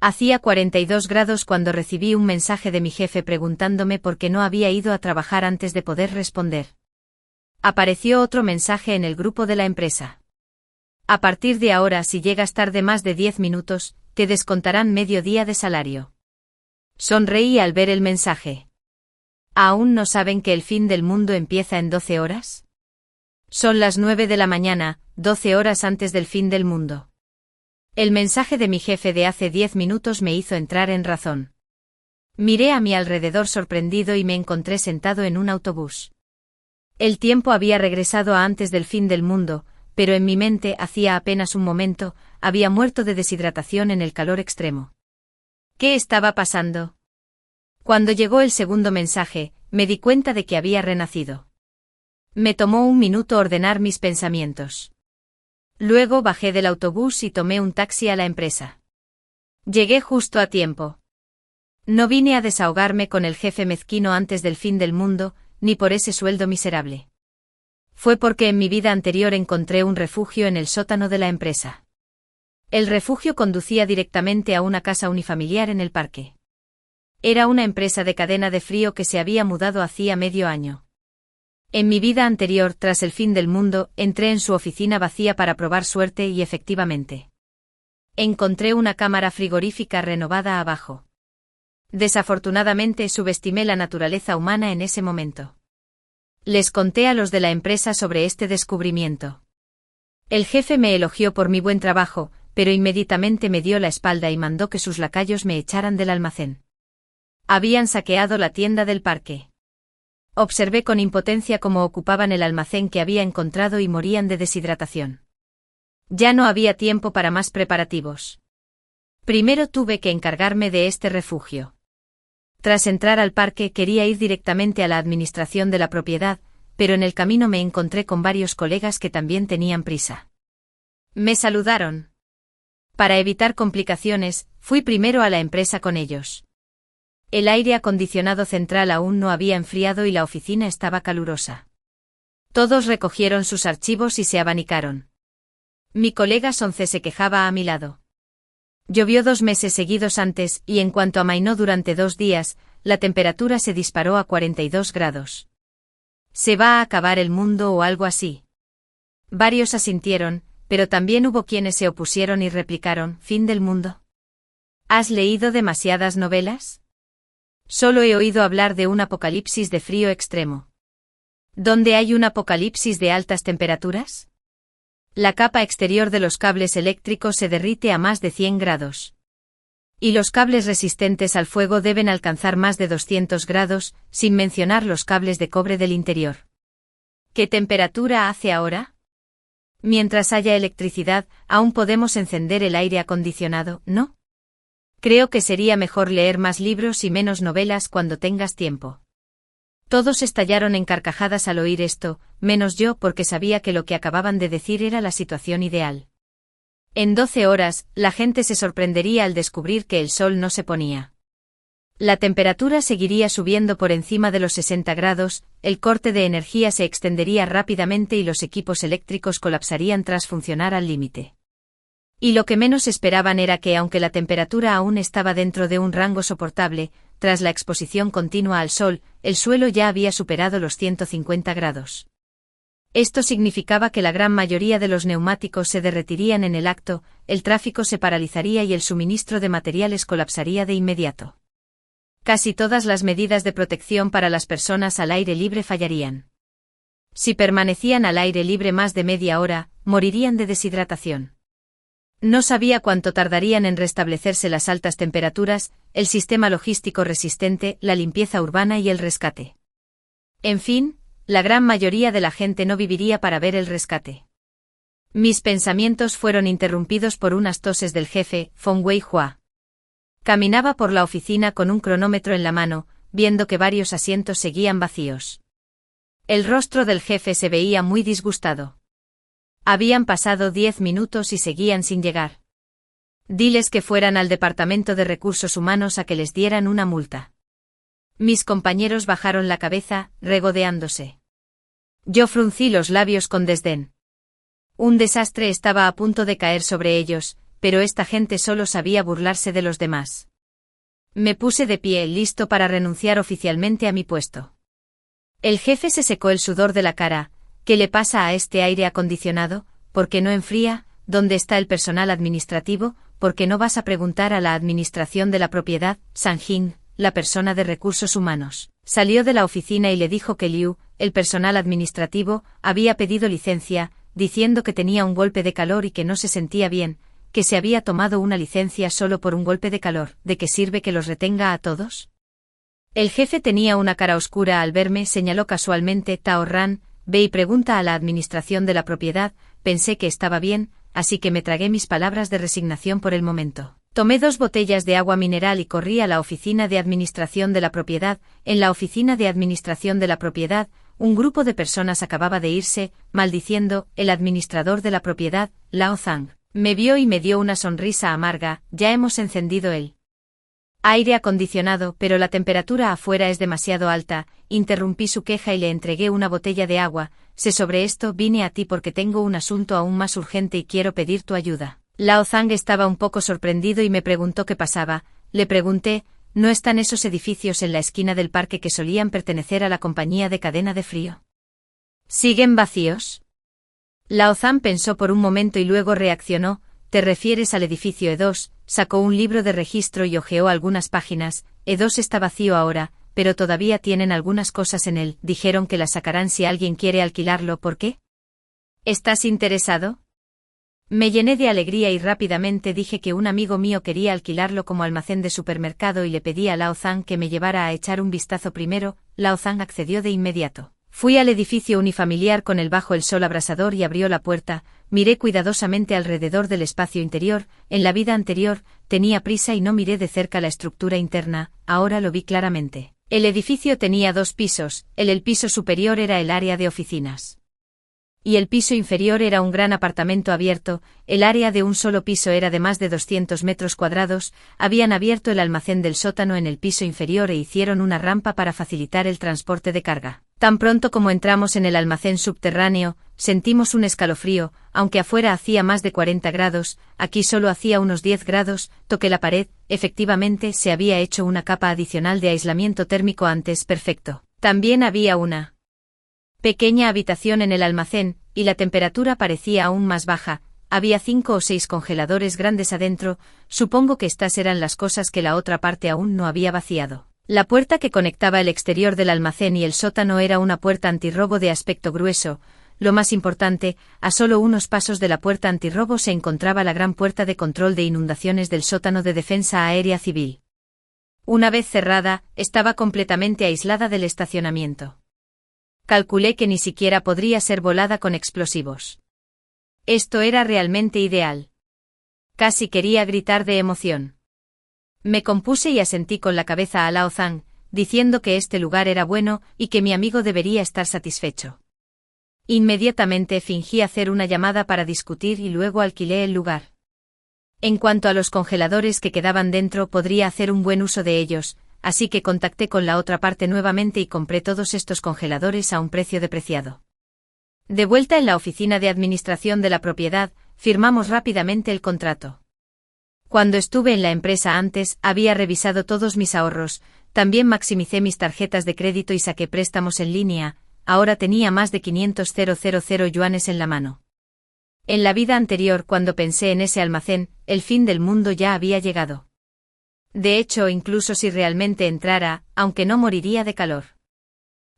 Hacía 42 grados cuando recibí un mensaje de mi jefe preguntándome por qué no había ido a trabajar antes de poder responder. Apareció otro mensaje en el grupo de la empresa. A partir de ahora, si llegas tarde más de 10 minutos, te descontarán medio día de salario. Sonreí al ver el mensaje. ¿Aún no saben que el fin del mundo empieza en 12 horas? Son las 9 de la mañana, 12 horas antes del fin del mundo. El mensaje de mi jefe de hace 10 minutos me hizo entrar en razón. Miré a mi alrededor sorprendido y me encontré sentado en un autobús. El tiempo había regresado a antes del fin del mundo, pero en mi mente, hacía apenas un momento, había muerto de deshidratación en el calor extremo. ¿Qué estaba pasando? Cuando llegó el segundo mensaje, me di cuenta de que había renacido. Me tomó un minuto ordenar mis pensamientos. Luego bajé del autobús y tomé un taxi a la empresa. Llegué justo a tiempo. No vine a desahogarme con el jefe mezquino antes del fin del mundo, ni por ese sueldo miserable. Fue porque en mi vida anterior encontré un refugio en el sótano de la empresa. El refugio conducía directamente a una casa unifamiliar en el parque. Era una empresa de cadena de frío que se había mudado hacía medio año. En mi vida anterior, tras el fin del mundo, entré en su oficina vacía para probar suerte y efectivamente. Encontré una cámara frigorífica renovada abajo. Desafortunadamente subestimé la naturaleza humana en ese momento. Les conté a los de la empresa sobre este descubrimiento. El jefe me elogió por mi buen trabajo, pero inmediatamente me dio la espalda y mandó que sus lacayos me echaran del almacén. Habían saqueado la tienda del parque. Observé con impotencia cómo ocupaban el almacén que había encontrado y morían de deshidratación. Ya no había tiempo para más preparativos. Primero tuve que encargarme de este refugio. Tras entrar al parque quería ir directamente a la administración de la propiedad, pero en el camino me encontré con varios colegas que también tenían prisa. Me saludaron. Para evitar complicaciones, fui primero a la empresa con ellos. El aire acondicionado central aún no había enfriado y la oficina estaba calurosa. Todos recogieron sus archivos y se abanicaron. Mi colega Sonce se quejaba a mi lado. Llovió 2 meses seguidos antes y en cuanto amainó durante 2 días, la temperatura se disparó a 42 grados. ¿Se va a acabar el mundo o algo así? Varios asintieron, pero también hubo quienes se opusieron y replicaron, ¿fin del mundo? ¿Has leído demasiadas novelas? Solo he oído hablar de un apocalipsis de frío extremo. ¿Dónde hay un apocalipsis de altas temperaturas? La capa exterior de los cables eléctricos se derrite a más de 100 grados. Y los cables resistentes al fuego deben alcanzar más de 200 grados, sin mencionar los cables de cobre del interior. ¿Qué temperatura hace ahora? Mientras haya electricidad, aún podemos encender el aire acondicionado, ¿no? Creo que sería mejor leer más libros y menos novelas cuando tengas tiempo. Todos estallaron en carcajadas al oír esto, menos yo porque sabía que lo que acababan de decir era la situación ideal. En 12 horas, la gente se sorprendería al descubrir que el sol no se ponía. La temperatura seguiría subiendo por encima de los 60 grados, el corte de energía se extendería rápidamente y los equipos eléctricos colapsarían tras funcionar al límite. Y lo que menos esperaban era que, aunque la temperatura aún estaba dentro de un rango soportable, tras la exposición continua al sol, el suelo ya había superado los 150 grados. Esto significaba que la gran mayoría de los neumáticos se derretirían en el acto, el tráfico se paralizaría y el suministro de materiales colapsaría de inmediato. Casi todas las medidas de protección para las personas al aire libre fallarían. Si permanecían al aire libre más de media hora, morirían de deshidratación. No sabía cuánto tardarían en restablecerse las altas temperaturas, el sistema logístico resistente, la limpieza urbana y el rescate. En fin, la gran mayoría de la gente no viviría para ver el rescate. Mis pensamientos fueron interrumpidos por unas toses del jefe, Feng Weihua. Caminaba por la oficina con un cronómetro en la mano, viendo que varios asientos seguían vacíos. El rostro del jefe se veía muy disgustado. Habían pasado 10 minutos y seguían sin llegar. Diles que fueran al Departamento de Recursos Humanos a que les dieran una multa. Mis compañeros bajaron la cabeza, regodeándose. Yo fruncí los labios con desdén. Un desastre estaba a punto de caer sobre ellos, pero esta gente solo sabía burlarse de los demás. Me puse de pie, listo para renunciar oficialmente a mi puesto. El jefe se secó el sudor de la cara. ¿Qué le pasa a este aire acondicionado? ¿Por qué no enfría? ¿Dónde está el personal administrativo? ¿Por qué no vas a preguntar a la administración de la propiedad? Sang-Jin, la persona de recursos humanos, salió de la oficina y le dijo que Liu, el personal administrativo, había pedido licencia, diciendo que tenía un golpe de calor y que no se sentía bien, que se había tomado una licencia solo por un golpe de calor. ¿De qué sirve que los retenga a todos? El jefe tenía una cara oscura al verme, señaló casualmente Tao Ran, ve y pregunta a la administración de la propiedad. Pensé que estaba bien, así que me tragué mis palabras de resignación por el momento. Tomé 2 botellas de agua mineral y corrí a la oficina de administración de la propiedad. En la oficina de administración de la propiedad, un grupo de personas acababa de irse, maldiciendo. El administrador de la propiedad, Lao Zhang, me vio y me dio una sonrisa amarga. Ya hemos encendido el aire acondicionado, pero la temperatura afuera es demasiado alta. Interrumpí su queja y le entregué una botella de agua. Sé sobre esto, vine a ti porque tengo un asunto aún más urgente y quiero pedir tu ayuda. Lao Zhang estaba un poco sorprendido y me preguntó qué pasaba. Le pregunté, ¿no están esos edificios en la esquina del parque que solían pertenecer a la compañía de cadena de frío? ¿Siguen vacíos? Lao Zhang pensó por un momento y luego reaccionó. ¿Te refieres al edificio E2? Sacó un libro de registro y hojeó algunas páginas. E2 está vacío ahora, pero todavía tienen algunas cosas en él. Dijeron que las sacarán si alguien quiere alquilarlo. ¿Por qué? ¿Estás interesado? Me llené de alegría y rápidamente dije que un amigo mío quería alquilarlo como almacén de supermercado y le pedí a Lao Zhang que me llevara a echar un vistazo primero. Lao Zhang accedió de inmediato. Fui al edificio unifamiliar con el bajo el sol abrasador y abrió la puerta. Miré cuidadosamente alrededor del espacio interior. En la vida anterior, tenía prisa y no miré de cerca la estructura interna, ahora lo vi claramente. El edificio tenía 2 pisos, el piso superior era el área de oficinas. Y el piso inferior era un gran apartamento abierto. El área de un solo piso era de más de 200 metros cuadrados. Habían abierto el almacén del sótano en el piso inferior e hicieron una rampa para facilitar el transporte de carga. Tan pronto como entramos en el almacén subterráneo, sentimos un escalofrío. Aunque afuera hacía más de 40 grados, aquí solo hacía unos 10 grados. Toqué la pared. Efectivamente, se había hecho una capa adicional de aislamiento térmico antes. Perfecto. También había una pequeña habitación en el almacén, y la temperatura parecía aún más baja. Había 5 o 6 congeladores grandes adentro. Supongo que estas eran las cosas que la otra parte aún no había vaciado. La puerta que conectaba el exterior del almacén y el sótano era una puerta antirrobo de aspecto grueso. Lo más importante, a solo unos pasos de la puerta antirrobo se encontraba la gran puerta de control de inundaciones del sótano de defensa aérea civil. Una vez cerrada, estaba completamente aislada del estacionamiento. Calculé que ni siquiera podría ser volada con explosivos. Esto era realmente ideal. Casi quería gritar de emoción. Me compuse y asentí con la cabeza a Lao Zhang, diciendo que este lugar era bueno y que mi amigo debería estar satisfecho. Inmediatamente fingí hacer una llamada para discutir y luego alquilé el lugar. En cuanto a los congeladores que quedaban dentro, podría hacer un buen uso de ellos, así que contacté con la otra parte nuevamente y compré todos estos congeladores a un precio depreciado. De vuelta en la oficina de administración de la propiedad, firmamos rápidamente el contrato. Cuando estuve en la empresa antes, había revisado todos mis ahorros, también maximicé mis tarjetas de crédito y saqué préstamos en línea. Ahora tenía más de 500.000 yuanes en la mano. En la vida anterior, cuando pensé en ese almacén, el fin del mundo ya había llegado. De hecho, incluso si realmente entrara, aunque no moriría de calor.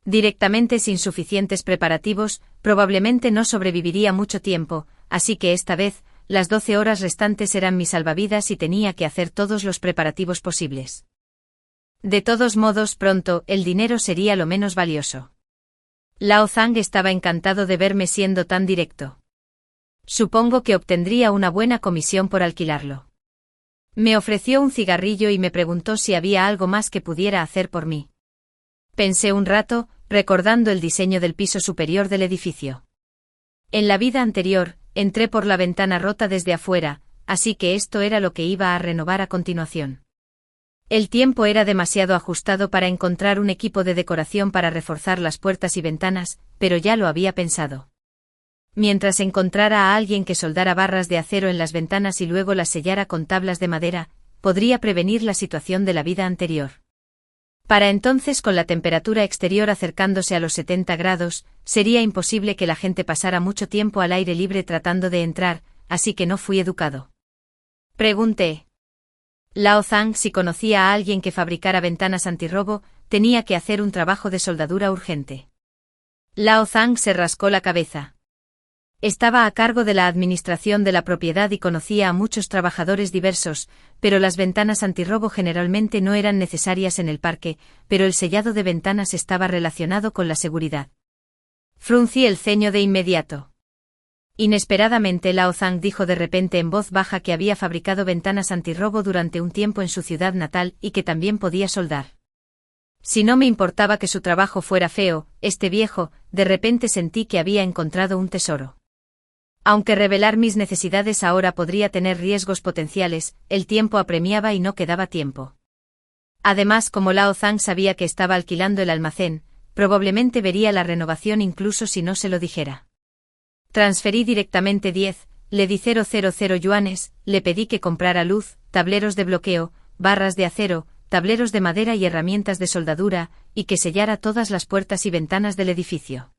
Directamente sin suficientes preparativos, probablemente no sobreviviría mucho tiempo, así que esta vez, las 12 horas restantes eran mi salvavidas y tenía que hacer todos los preparativos posibles. De todos modos, pronto, el dinero sería lo menos valioso. Lao Zhang estaba encantado de verme siendo tan directo. Supongo que obtendría una buena comisión por alquilarlo. Me ofreció un cigarrillo y me preguntó si había algo más que pudiera hacer por mí. Pensé un rato, recordando el diseño del piso superior del edificio. En la vida anterior, entré por la ventana rota desde afuera, así que esto era lo que iba a renovar a continuación. El tiempo era demasiado ajustado para encontrar un equipo de decoración para reforzar las puertas y ventanas, pero ya lo había pensado. mientras encontrara a alguien que soldara barras de acero en las ventanas y luego las sellara con tablas de madera, podría prevenir la situación de la vida anterior. Para entonces, con la temperatura exterior acercándose a los 70 grados, sería imposible que la gente pasara mucho tiempo al aire libre tratando de entrar, así que no fui educado. Pregunté. Lao Zhang si conocía a alguien que fabricara ventanas antirrobo, tenía que hacer un trabajo de soldadura urgente. Lao Zhang se rascó la cabeza. Estaba a cargo de la administración de la propiedad y conocía a muchos trabajadores diversos, pero las ventanas antirrobo generalmente no eran necesarias en el parque, pero el sellado de ventanas estaba relacionado con la seguridad. Fruncí el ceño de inmediato. Inesperadamente Lao Zhang dijo de repente en voz baja que había fabricado ventanas antirrobo durante un tiempo en su ciudad natal y que también podía soldar. Si no me importaba que su trabajo fuera feo, este viejo, de repente sentí que había encontrado un tesoro. Aunque revelar mis necesidades ahora podría tener riesgos potenciales, el tiempo apremiaba y no quedaba tiempo. Además, como Lao Zhang sabía que estaba alquilando el almacén, probablemente vería la renovación incluso si no se lo dijera. Transferí directamente 10, le di 000 yuanes, le pedí que comprara luz, tableros de bloqueo, barras de acero, tableros de madera y herramientas de soldadura, y que sellara todas las puertas y ventanas del edificio.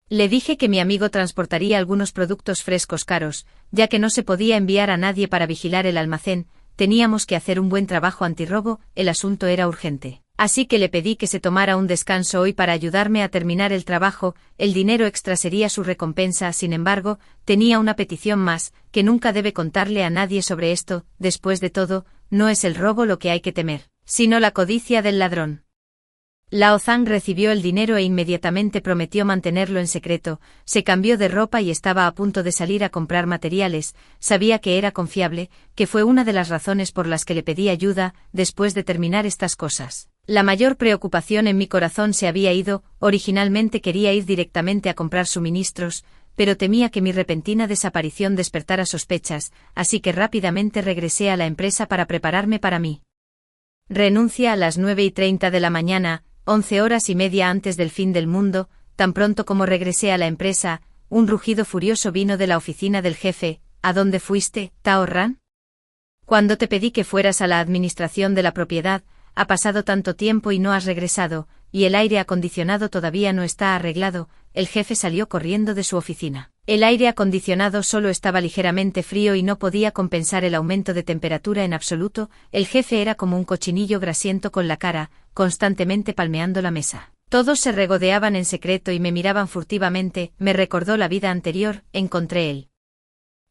Le dije que mi amigo transportaría algunos productos frescos caros, ya que no se podía enviar a nadie para vigilar el almacén, teníamos que hacer un buen trabajo antirrobo, el asunto era urgente. Así que le pedí que se tomara un descanso hoy para ayudarme a terminar el trabajo, el dinero extra sería su recompensa. Sin embargo, tenía una petición más, que nunca debe contarle a nadie sobre esto. Después de todo, no es el robo lo que hay que temer, sino la codicia del ladrón. Lao Zhang recibió el dinero e inmediatamente prometió mantenerlo en secreto, se cambió de ropa y estaba a punto de salir a comprar materiales, sabía que era confiable, que fue una de las razones por las que le pedí ayuda. Después de terminar estas cosas, la mayor preocupación en mi corazón se había ido. Originalmente quería ir directamente a comprar suministros, pero temía que mi repentina desaparición despertara sospechas, así que rápidamente regresé a la empresa para prepararme para mí. Renuncia a las 9:30 de la mañana, 11 horas y media antes del fin del mundo. Tan pronto como regresé a la empresa, un rugido furioso vino de la oficina del jefe. ¿A dónde fuiste, Tao Ran? Cuando te pedí que fueras a la administración de la propiedad, ha pasado tanto tiempo y no has regresado, y el aire acondicionado todavía no está arreglado. El jefe salió corriendo de su oficina. El aire acondicionado solo estaba ligeramente frío y no podía compensar el aumento de temperatura en absoluto. El jefe era como un cochinillo grasiento con la cara, constantemente palmeando la mesa. Todos se regodeaban en secreto y me miraban furtivamente. Me recordó la vida anterior. Encontré el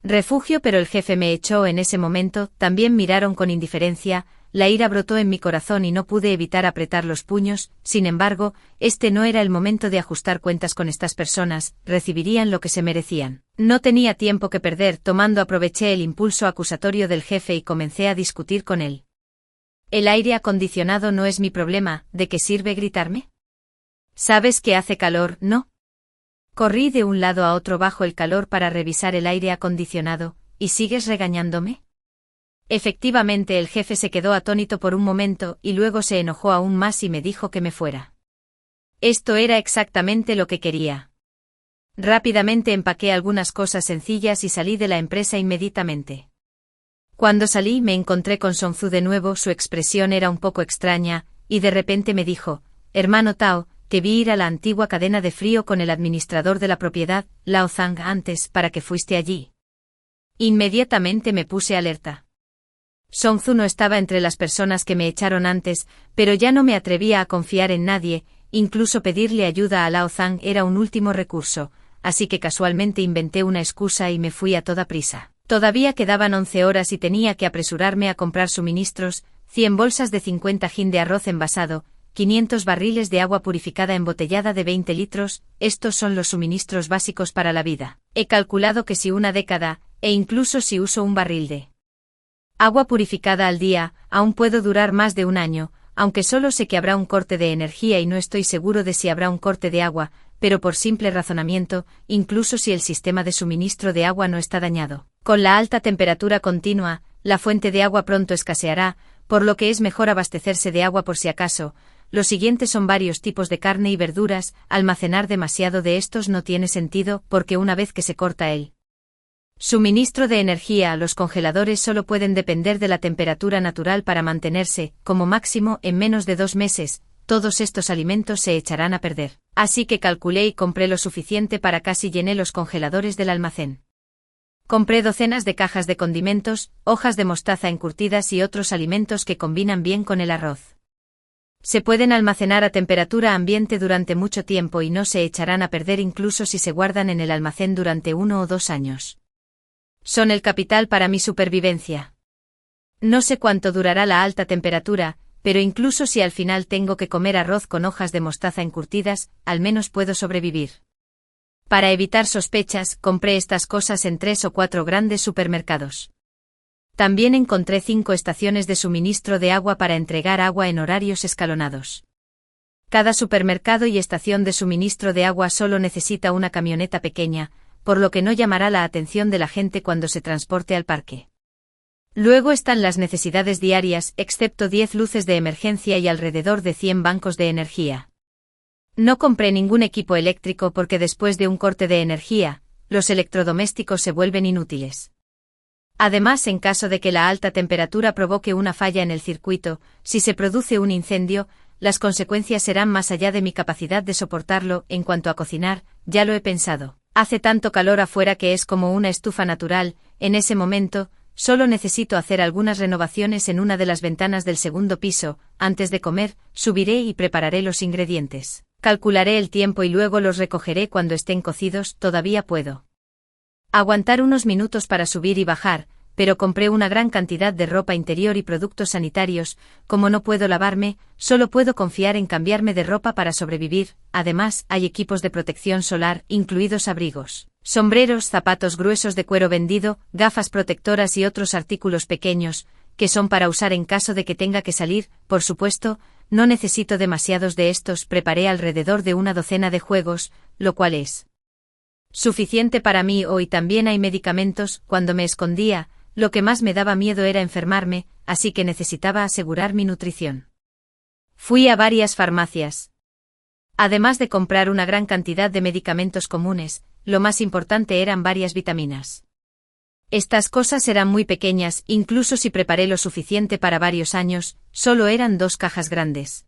refugio, pero el jefe me echó en ese momento. También miraron con indiferencia. La ira brotó en mi corazón y no pude evitar apretar los puños. Sin embargo, este no era el momento de ajustar cuentas con estas personas, recibirían lo que se merecían. No tenía tiempo que perder. Aproveché el impulso acusatorio del jefe y comencé a discutir con él. El aire acondicionado no es mi problema. ¿De qué sirve gritarme? Sabes que hace calor, ¿no? Corrí de un lado a otro bajo el calor para revisar el aire acondicionado. ¿Y sigues regañándome? Efectivamente, el jefe se quedó atónito por un momento y luego se enojó aún más y me dijo que me fuera. Esto era exactamente lo que quería. Rápidamente empaqué algunas cosas sencillas y salí de la empresa inmediatamente. Cuando salí me encontré con Song Zu de nuevo. Su expresión era un poco extraña, y de repente me dijo: hermano Tao, te vi ir a la antigua cadena de frío con el administrador de la propiedad, Lao Zhang, antes. ¿Para qué fuiste allí? Inmediatamente me puse alerta. Song Zu no estaba entre las personas que me echaron antes, pero ya no me atrevía a confiar en nadie. Incluso pedirle ayuda a Lao Zhang era un último recurso, así que casualmente inventé una excusa y me fui a toda prisa. Todavía quedaban 11 horas y tenía que apresurarme a comprar suministros: 100 bolsas de 50 jin de arroz envasado, 500 barriles de agua purificada embotellada de 20 litros, estos son los suministros básicos para la vida. He calculado que si una década, e incluso si uso un barril de agua purificada al día, aún puedo durar más de un año, aunque solo sé que habrá un corte de energía y no estoy seguro de si habrá un corte de agua, pero por simple razonamiento, incluso si el sistema de suministro de agua no está dañado, con la alta temperatura continua, la fuente de agua pronto escaseará, por lo que es mejor abastecerse de agua por si acaso. los siguientes son varios tipos de carne y verduras, almacenar demasiado de estos no tiene sentido porque una vez que se corta el suministro de energía, los congeladores solo pueden depender de la temperatura natural para mantenerse, como máximo, en menos de 2 meses, todos estos alimentos se echarán a perder. Así que calculé y compré lo suficiente para casi llené los congeladores del almacén. Compré docenas de cajas de condimentos, hojas de mostaza encurtidas y otros alimentos que combinan bien con el arroz. Se pueden almacenar a temperatura ambiente durante mucho tiempo y no se echarán a perder incluso si se guardan en el almacén durante 1 o 2 años. Son el capital para mi supervivencia. No sé cuánto durará la alta temperatura, pero incluso si al final tengo que comer arroz con hojas de mostaza encurtidas, al menos puedo sobrevivir. Para evitar sospechas, compré estas cosas en 3 o 4 grandes supermercados. También encontré 5 estaciones de suministro de agua para entregar agua en horarios escalonados. Cada supermercado y estación de suministro de agua solo necesita una camioneta pequeña, por lo que no llamará la atención de la gente cuando se transporte al parque. Luego están las necesidades diarias, excepto 10 luces de emergencia y alrededor de 100 bancos de energía. No compré ningún equipo eléctrico porque después de un corte de energía, los electrodomésticos se vuelven inútiles. Además, en caso de que la alta temperatura provoque una falla en el circuito, si se produce un incendio, las consecuencias serán más allá de mi capacidad de soportarlo. En cuanto a cocinar, ya lo he pensado. Hace tanto calor afuera que es como una estufa natural. En ese momento, solo necesito hacer algunas renovaciones en una de las ventanas del segundo piso. Antes de comer, subiré y prepararé los ingredientes. Calcularé el tiempo y luego los recogeré cuando estén cocidos. Todavía puedo aguantar unos minutos para subir y bajar, pero compré una gran cantidad de ropa interior y productos sanitarios. Como no puedo lavarme, solo puedo confiar en cambiarme de ropa para sobrevivir. Además, hay equipos de protección solar, incluidos abrigos, sombreros, zapatos gruesos de cuero vendido, gafas protectoras y otros artículos pequeños, que son para usar en caso de que tenga que salir. Por supuesto, no necesito demasiados de estos. Preparé alrededor de una docena de juegos, lo cual es suficiente para mí hoy. También hay medicamentos. Cuando me escondía, lo que más me daba miedo era enfermarme, así que necesitaba asegurar mi nutrición. Fui a varias farmacias. Además de comprar una gran cantidad de medicamentos comunes, lo más importante eran varias vitaminas. Estas cosas eran muy pequeñas, incluso si preparé lo suficiente para varios años, solo eran 2 cajas grandes.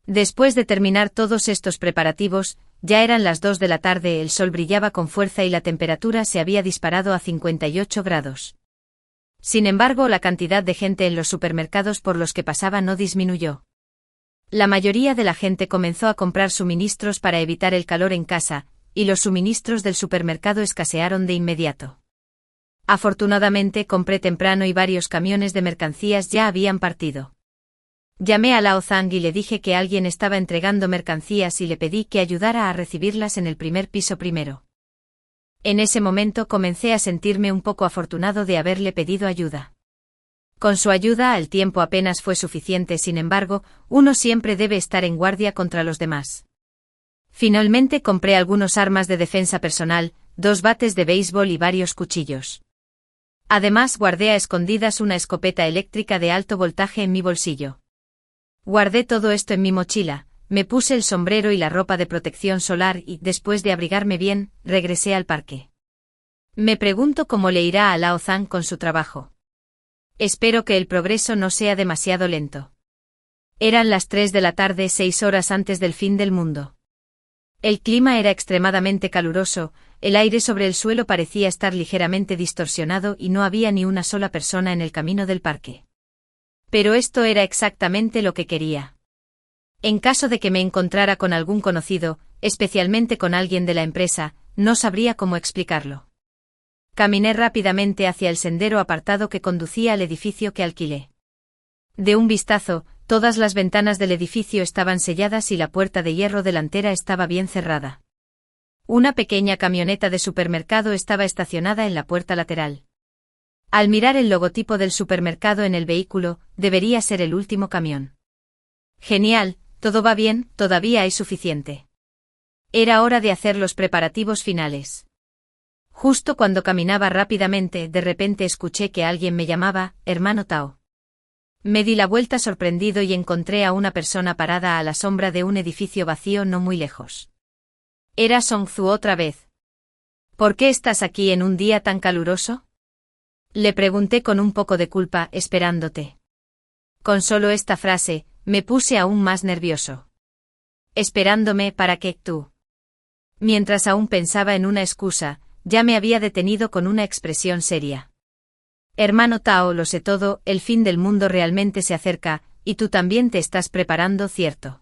Después de terminar todos estos preparativos, ya eran las 2 de la tarde, el sol brillaba con fuerza y la temperatura se había disparado a 58 grados. Sin embargo, la cantidad de gente en los supermercados por los que pasaba no disminuyó. La mayoría de la gente comenzó a comprar suministros para evitar el calor en casa, y los suministros del supermercado escasearon de inmediato. Afortunadamente compré temprano y varios camiones de mercancías ya habían partido. Llamé a Lao Zhang y le dije que alguien estaba entregando mercancías y le pedí que ayudara a recibirlas en el primer piso primero. En ese momento comencé a sentirme un poco afortunado de haberle pedido ayuda. Con su ayuda el tiempo apenas fue suficiente. Sin embargo, uno siempre debe estar en guardia contra los demás. Finalmente compré algunos armas de defensa personal, 2 bates de béisbol y varios cuchillos. Además, guardé a escondidas una escopeta eléctrica de alto voltaje en mi bolsillo. Guardé todo esto en mi mochila, me puse el sombrero y la ropa de protección solar y, después de abrigarme bien, regresé al parque. Me pregunto cómo le irá a Lao Zhang con su trabajo. Espero que el progreso no sea demasiado lento. Eran las 3 de la tarde, 6 horas antes del fin del mundo. El clima era extremadamente caluroso, el aire sobre el suelo parecía estar ligeramente distorsionado y no había ni una sola persona en el camino del parque. Pero esto era exactamente lo que quería. En caso de que me encontrara con algún conocido, especialmente con alguien de la empresa, no sabría cómo explicarlo. Caminé rápidamente hacia el sendero apartado que conducía al edificio que alquilé. De un vistazo, todas las ventanas del edificio estaban selladas y la puerta de hierro delantera estaba bien cerrada. Una pequeña camioneta de supermercado estaba estacionada en la puerta lateral. Al mirar el logotipo del supermercado en el vehículo, debería ser el último camión. Genial, todo va bien, todavía hay suficiente. Era hora de hacer los preparativos finales. Justo cuando caminaba rápidamente, de repente escuché que alguien me llamaba, hermano Tao. Me di la vuelta sorprendido y encontré a una persona parada a la sombra de un edificio vacío no muy lejos. Era Song-Zu otra vez. ¿Por qué estás aquí en un día tan caluroso? Le pregunté con un poco de culpa, esperándote. Con solo esta frase, me puse aún más nervioso. Esperándome para que tú. Mientras aún pensaba en una excusa, ya me había detenido con una expresión seria. Hermano Tao, lo sé todo, el fin del mundo realmente se acerca, y tú también te estás preparando, ¿cierto?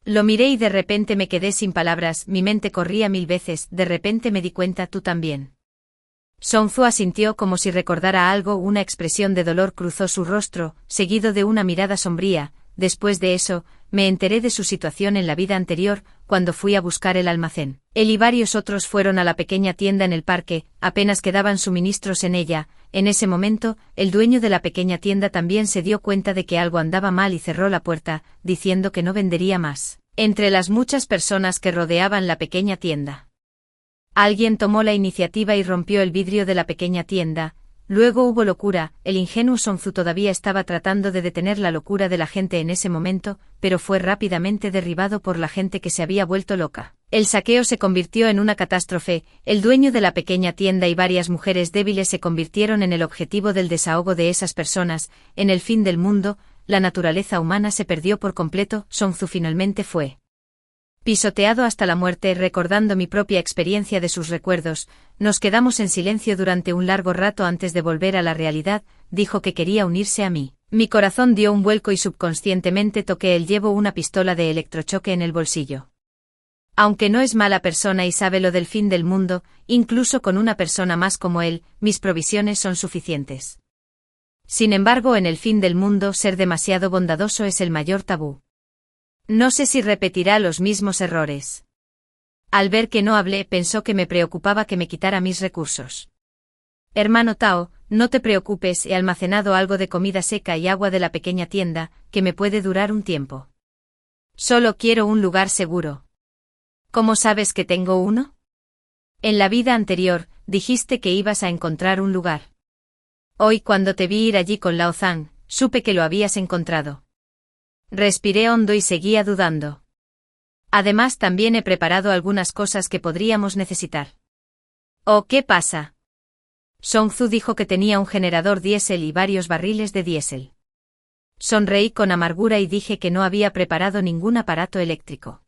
Lo miré y de repente me quedé sin palabras, mi mente corría 1000 veces, de repente me di cuenta, tú también. Song-Zu asintió como si recordara algo, una expresión de dolor cruzó su rostro, seguido de una mirada sombría. Después de eso, me enteré de su situación en la vida anterior, cuando fui a buscar el almacén. Él y varios otros fueron a la pequeña tienda en el parque, apenas quedaban suministros en ella. En ese momento, el dueño de la pequeña tienda también se dio cuenta de que algo andaba mal y cerró la puerta, diciendo que no vendería más. Entre las muchas personas que rodeaban la pequeña tienda, alguien tomó la iniciativa y rompió el vidrio de la pequeña tienda. Luego hubo locura, el ingenuo Song-Zu todavía estaba tratando de detener la locura de la gente en ese momento, pero fue rápidamente derribado por la gente que se había vuelto loca. El saqueo se convirtió en una catástrofe, el dueño de la pequeña tienda y varias mujeres débiles se convirtieron en el objetivo del desahogo de esas personas. En el fin del mundo, la naturaleza humana se perdió por completo. Song-Zu finalmente fue pisoteado hasta la muerte. Recordando mi propia experiencia de sus recuerdos, nos quedamos en silencio durante un largo rato antes de volver a la realidad. Dijo que quería unirse a mí. Mi corazón dio un vuelco y subconscientemente toqué el llevo una pistola de electrochoque en el bolsillo. Aunque no es mala persona y sabe lo del fin del mundo, incluso con una persona más como él, mis provisiones son suficientes. Sin embargo, en el fin del mundo, ser demasiado bondadoso es el mayor tabú. No sé si repetirá los mismos errores. Al ver que no hablé, pensó que me preocupaba que me quitara mis recursos. Hermano Tao, no te preocupes, he almacenado algo de comida seca y agua de la pequeña tienda, que me puede durar un tiempo. Solo quiero un lugar seguro. ¿Cómo sabes que tengo uno? En la vida anterior, dijiste que ibas a encontrar un lugar. Hoy, cuando te vi ir allí con Lao Zhang, supe que lo habías encontrado. Respiré hondo y seguía dudando. Además, también he preparado algunas cosas que podríamos necesitar. ¿Oh, qué pasa? Song-Zu dijo que tenía un generador diésel y varios barriles de diésel. Sonreí con amargura y dije que no había preparado ningún aparato eléctrico.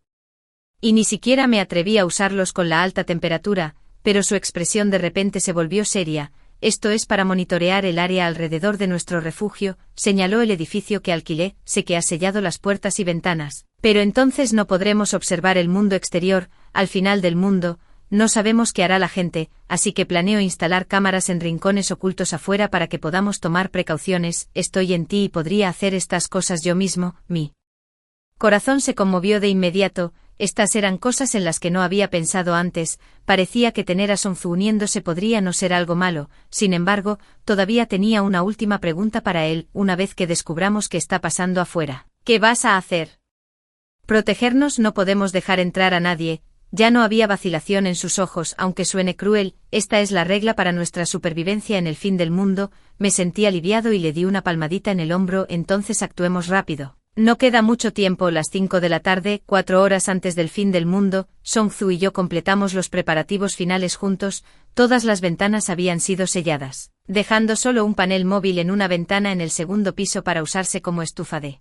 Y ni siquiera me atreví a usarlos con la alta temperatura, pero su expresión de repente se volvió seria. Esto es para monitorear el área alrededor de nuestro refugio, señaló el edificio que alquilé, sé que ha sellado las puertas y ventanas, pero entonces no podremos observar el mundo exterior. Al final del mundo, no sabemos qué hará la gente, así que planeo instalar cámaras en rincones ocultos afuera para que podamos tomar precauciones. Estoy en ti y podría hacer estas cosas yo mismo. Mi corazón se conmovió de inmediato. Estas eran cosas en las que no había pensado antes. Parecía que tener a Song-Zu uniéndose podría no ser algo malo. Sin embargo, todavía tenía una última pregunta para él. Una vez que descubramos qué está pasando afuera, ¿qué vas a hacer? Protegernos, no podemos dejar entrar a nadie. Ya no había vacilación en sus ojos, aunque suene cruel. Esta es la regla para nuestra supervivencia en el fin del mundo. Me sentí aliviado y le di una palmadita en el hombro. Entonces actuemos rápido. No queda mucho tiempo, las 5 de la tarde, 4 horas antes del fin del mundo. Song-Zu y yo completamos los preparativos finales juntos. Todas las ventanas habían sido selladas, dejando solo un panel móvil en una ventana en el segundo piso para usarse como estufa de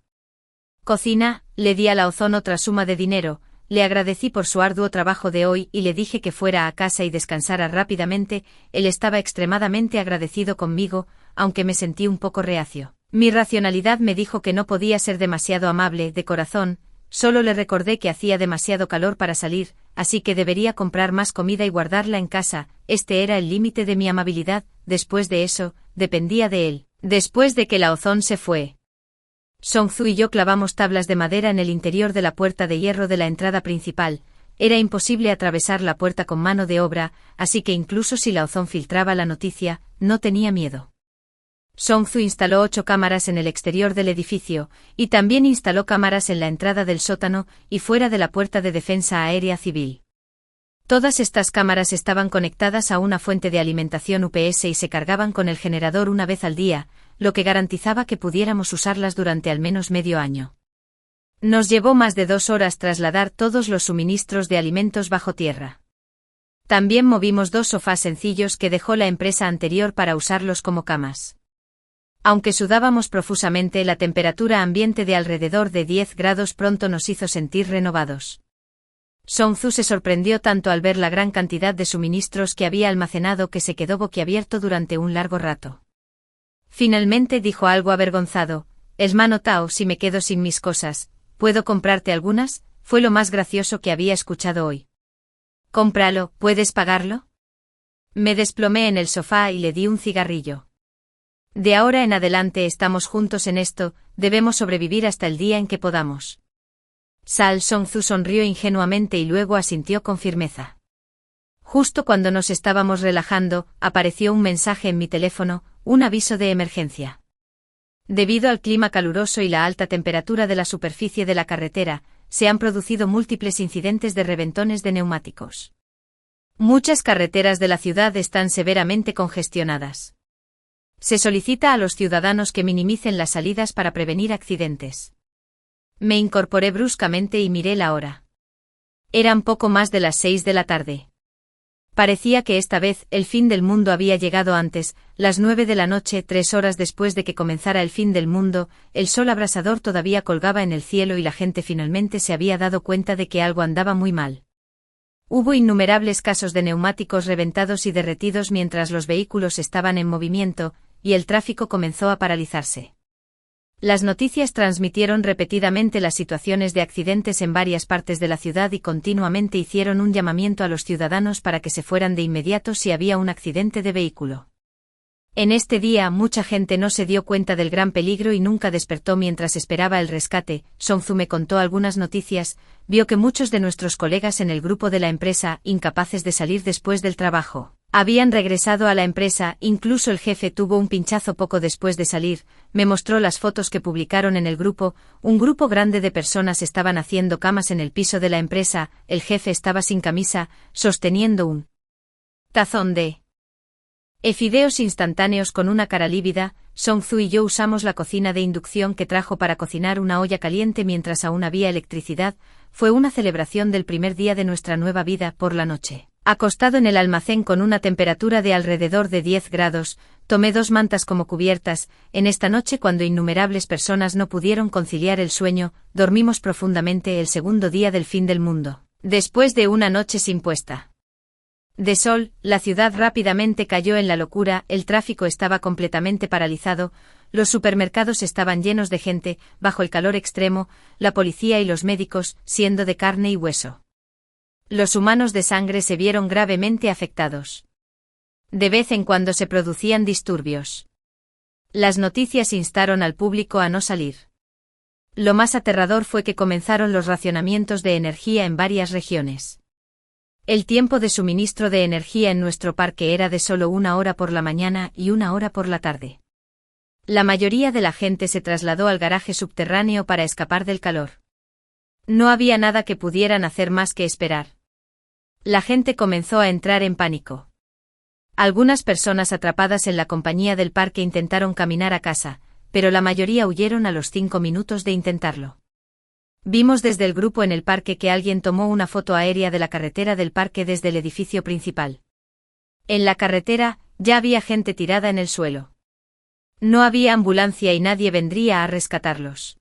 cocina. Le di a Lao Zhang otra suma de dinero, le agradecí por su arduo trabajo de hoy y le dije que fuera a casa y descansara rápidamente. Él estaba extremadamente agradecido conmigo, aunque me sentí un poco reacio. Mi racionalidad me dijo que no podía ser demasiado amable de corazón. Solo le recordé que hacía demasiado calor para salir, así que debería comprar más comida y guardarla en casa. Este era el límite de mi amabilidad. Después de eso, dependía de él. Después de que Lao Zhang se fue, Song-Zu y yo clavamos tablas de madera en el interior de la puerta de hierro de la entrada principal. Era imposible atravesar la puerta con mano de obra, así que incluso si Lao Zhang filtraba la noticia, no tenía miedo. Song-Zu instaló 8 cámaras en el exterior del edificio, y también instaló cámaras en la entrada del sótano y fuera de la puerta de defensa aérea civil. Todas estas cámaras estaban conectadas a una fuente de alimentación UPS y se cargaban con el generador una vez al día. lo que garantizaba que pudiéramos usarlas durante al menos medio año. Nos llevó más de 2 horas trasladar todos los suministros de alimentos bajo tierra. También movimos 2 sofás sencillos que dejó la empresa anterior para usarlos como camas. Aunque sudábamos profusamente, la temperatura ambiente de alrededor de 10 grados pronto nos hizo sentir renovados. Song Zhu se sorprendió tanto al ver la gran cantidad de suministros que había almacenado que se quedó boquiabierto durante un largo rato. Finalmente dijo algo avergonzado: «Hermano Tao, si me quedo sin mis cosas, ¿puedo comprarte algunas?». Fue lo más gracioso que había escuchado hoy. «Cómpralo, ¿puedes pagarlo?». Me desplomé en el sofá y le di un cigarrillo. «De ahora en adelante estamos juntos en esto, debemos sobrevivir hasta el día en que podamos». Song Zhu sonrió ingenuamente y luego asintió con firmeza. Justo cuando nos estábamos relajando, apareció un mensaje en mi teléfono, un aviso de emergencia. Debido al clima caluroso y la alta temperatura de la superficie de la carretera, se han producido múltiples incidentes de reventones de neumáticos. Muchas carreteras de la ciudad están severamente congestionadas. Se solicita a los ciudadanos que minimicen las salidas para prevenir accidentes. Me incorporé bruscamente y miré la hora. Eran poco más de las 6 de la tarde. Parecía que esta vez el fin del mundo había llegado antes, las 9 de la noche, 3 horas después de que comenzara el fin del mundo, el sol abrasador todavía colgaba en el cielo y la gente finalmente se había dado cuenta de que algo andaba muy mal. Hubo innumerables casos de neumáticos reventados y derretidos mientras los vehículos estaban en movimiento, y el tráfico comenzó a paralizarse. Las noticias transmitieron repetidamente las situaciones de accidentes en varias partes de la ciudad y continuamente hicieron un llamamiento a los ciudadanos para que se fueran de inmediato si había un accidente de vehículo. En este día mucha gente no se dio cuenta del gran peligro y nunca despertó mientras esperaba el rescate. Song Zhu me contó algunas noticias, vio que muchos de nuestros colegas en el grupo de la empresa, incapaces de salir después del trabajo, habían regresado a la empresa, incluso el jefe tuvo un pinchazo poco después de salir. Me mostró las fotos que publicaron en el grupo, un grupo grande de personas estaban haciendo camas en el piso de la empresa, el jefe estaba sin camisa, sosteniendo un tazón de fideos instantáneos con una cara lívida. Song Zhu y yo usamos la cocina de inducción que trajo para cocinar una olla caliente mientras aún había electricidad. Fue una celebración del primer día de nuestra nueva vida. Por la noche, acostado en el almacén con una temperatura de alrededor de 10 grados, tomé 2 mantas como cubiertas. En esta noche, cuando innumerables personas no pudieron conciliar el sueño, dormimos profundamente el segundo día del fin del mundo. Después de una noche sin puesta de sol, la ciudad rápidamente cayó en la locura, el tráfico estaba completamente paralizado, los supermercados estaban llenos de gente, bajo el calor extremo, la policía y los médicos, siendo de carne y hueso. Los humanos de sangre se vieron gravemente afectados. De vez en cuando se producían disturbios. Las noticias instaron al público a no salir. Lo más aterrador fue que comenzaron los racionamientos de energía en varias regiones. El tiempo de suministro de energía en nuestro parque era de solo 1 hora por la mañana y 1 hora por la tarde. La mayoría de la gente se trasladó al garaje subterráneo para escapar del calor. No había nada que pudieran hacer más que esperar. La gente comenzó a entrar en pánico. Algunas personas atrapadas en la compañía del parque intentaron caminar a casa, pero la mayoría huyeron a los 5 minutos de intentarlo. Vimos desde el grupo en el parque que alguien tomó una foto aérea de la carretera del parque desde el edificio principal. En la carretera, ya había gente tirada en el suelo. No había ambulancia y nadie vendría a rescatarlos.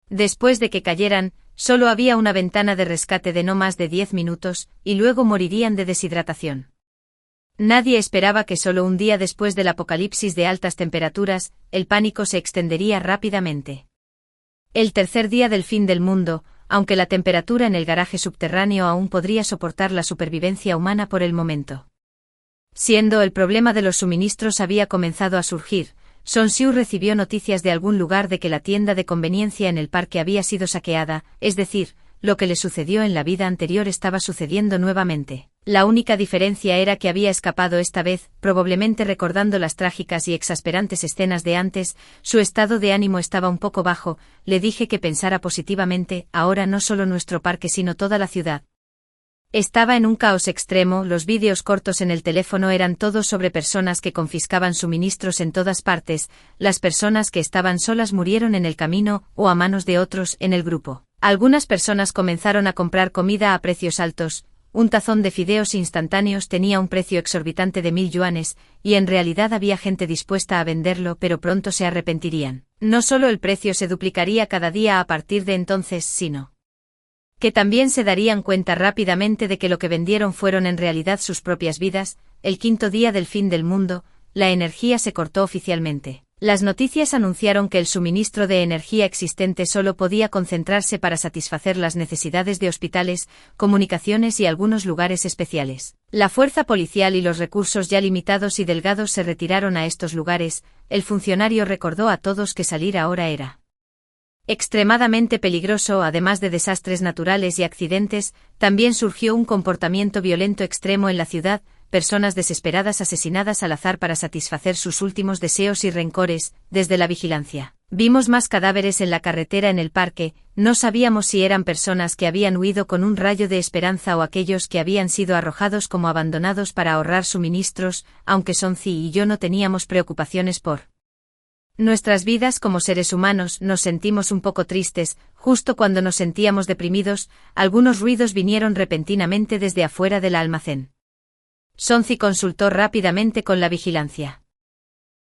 Después de que cayeran, solo había una ventana de rescate de no más de 10 minutos, y luego morirían de deshidratación. Nadie esperaba que solo un día después del apocalipsis de altas temperaturas, el pánico se extendería rápidamente. El tercer día del fin del mundo, aunque la temperatura en el garaje subterráneo aún podría soportar la supervivencia humana por el momento. Siendo el problema de los suministros había comenzado a surgir, Song Zhu recibió noticias de algún lugar de que la tienda de conveniencia en el parque había sido saqueada, es decir, lo que le sucedió en la vida anterior estaba sucediendo nuevamente. La única diferencia era que había escapado esta vez, probablemente recordando las trágicas y exasperantes escenas de antes. Su estado de ánimo estaba un poco bajo. Le dije que pensara positivamente, ahora no solo nuestro parque sino toda la ciudad Estaba en un caos extremo, los vídeos cortos en el teléfono eran todos sobre personas que confiscaban suministros en todas partes, las personas que estaban solas murieron en el camino o a manos de otros en el grupo. Algunas personas comenzaron a comprar comida a precios altos, un tazón de fideos instantáneos tenía un precio exorbitante de 1000 yuanes, y en realidad había gente dispuesta a venderlo pero pronto se arrepentirían. No solo el precio se duplicaría cada día a partir de entonces, sino que también se darían cuenta rápidamente de que lo que vendieron fueron en realidad sus propias vidas. El quinto día del fin del mundo, la energía se cortó oficialmente. Las noticias anunciaron que el suministro de energía existente solo podía concentrarse para satisfacer las necesidades de hospitales, comunicaciones y algunos lugares especiales. La fuerza policial y los recursos ya limitados y delgados se retiraron a estos lugares. El funcionario recordó a todos que salir ahora era extremadamente peligroso. Además de desastres naturales y accidentes, también surgió un comportamiento violento extremo en la ciudad, personas desesperadas asesinadas al azar para satisfacer sus últimos deseos y rencores. Desde la vigilancia vimos más cadáveres en la carretera en el parque, no sabíamos si eran personas que habían huido con un rayo de esperanza o aquellos que habían sido arrojados como abandonados para ahorrar suministros, aunque Sonzi y yo no teníamos preocupaciones por nuestras vidas como seres humanos. Nos sentimos un poco tristes, justo cuando nos sentíamos deprimidos, algunos ruidos vinieron repentinamente desde afuera del almacén. Sonzi consultó rápidamente con la vigilancia.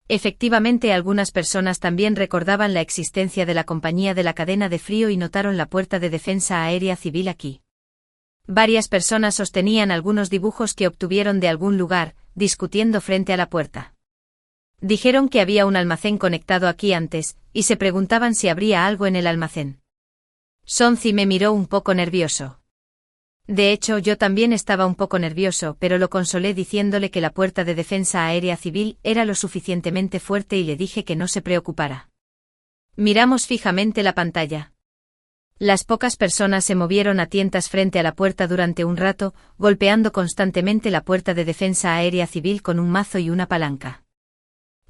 Efectivamente, algunas personas también recordaban la existencia de la compañía de la cadena de frío y notaron la puerta de defensa aérea civil aquí. Varias personas sostenían algunos dibujos que obtuvieron de algún lugar, discutiendo frente a la puerta. Dijeron que había un almacén conectado aquí antes, y se preguntaban si habría algo en el almacén. Sonzi me miró un poco nervioso. De hecho, yo también estaba un poco nervioso, pero lo consolé diciéndole que la puerta de defensa aérea civil era lo suficientemente fuerte y le dije que no se preocupara. Miramos fijamente la pantalla. Las pocas personas se movieron a tientas frente a la puerta durante un rato, golpeando constantemente la puerta de defensa aérea civil con un mazo y una palanca.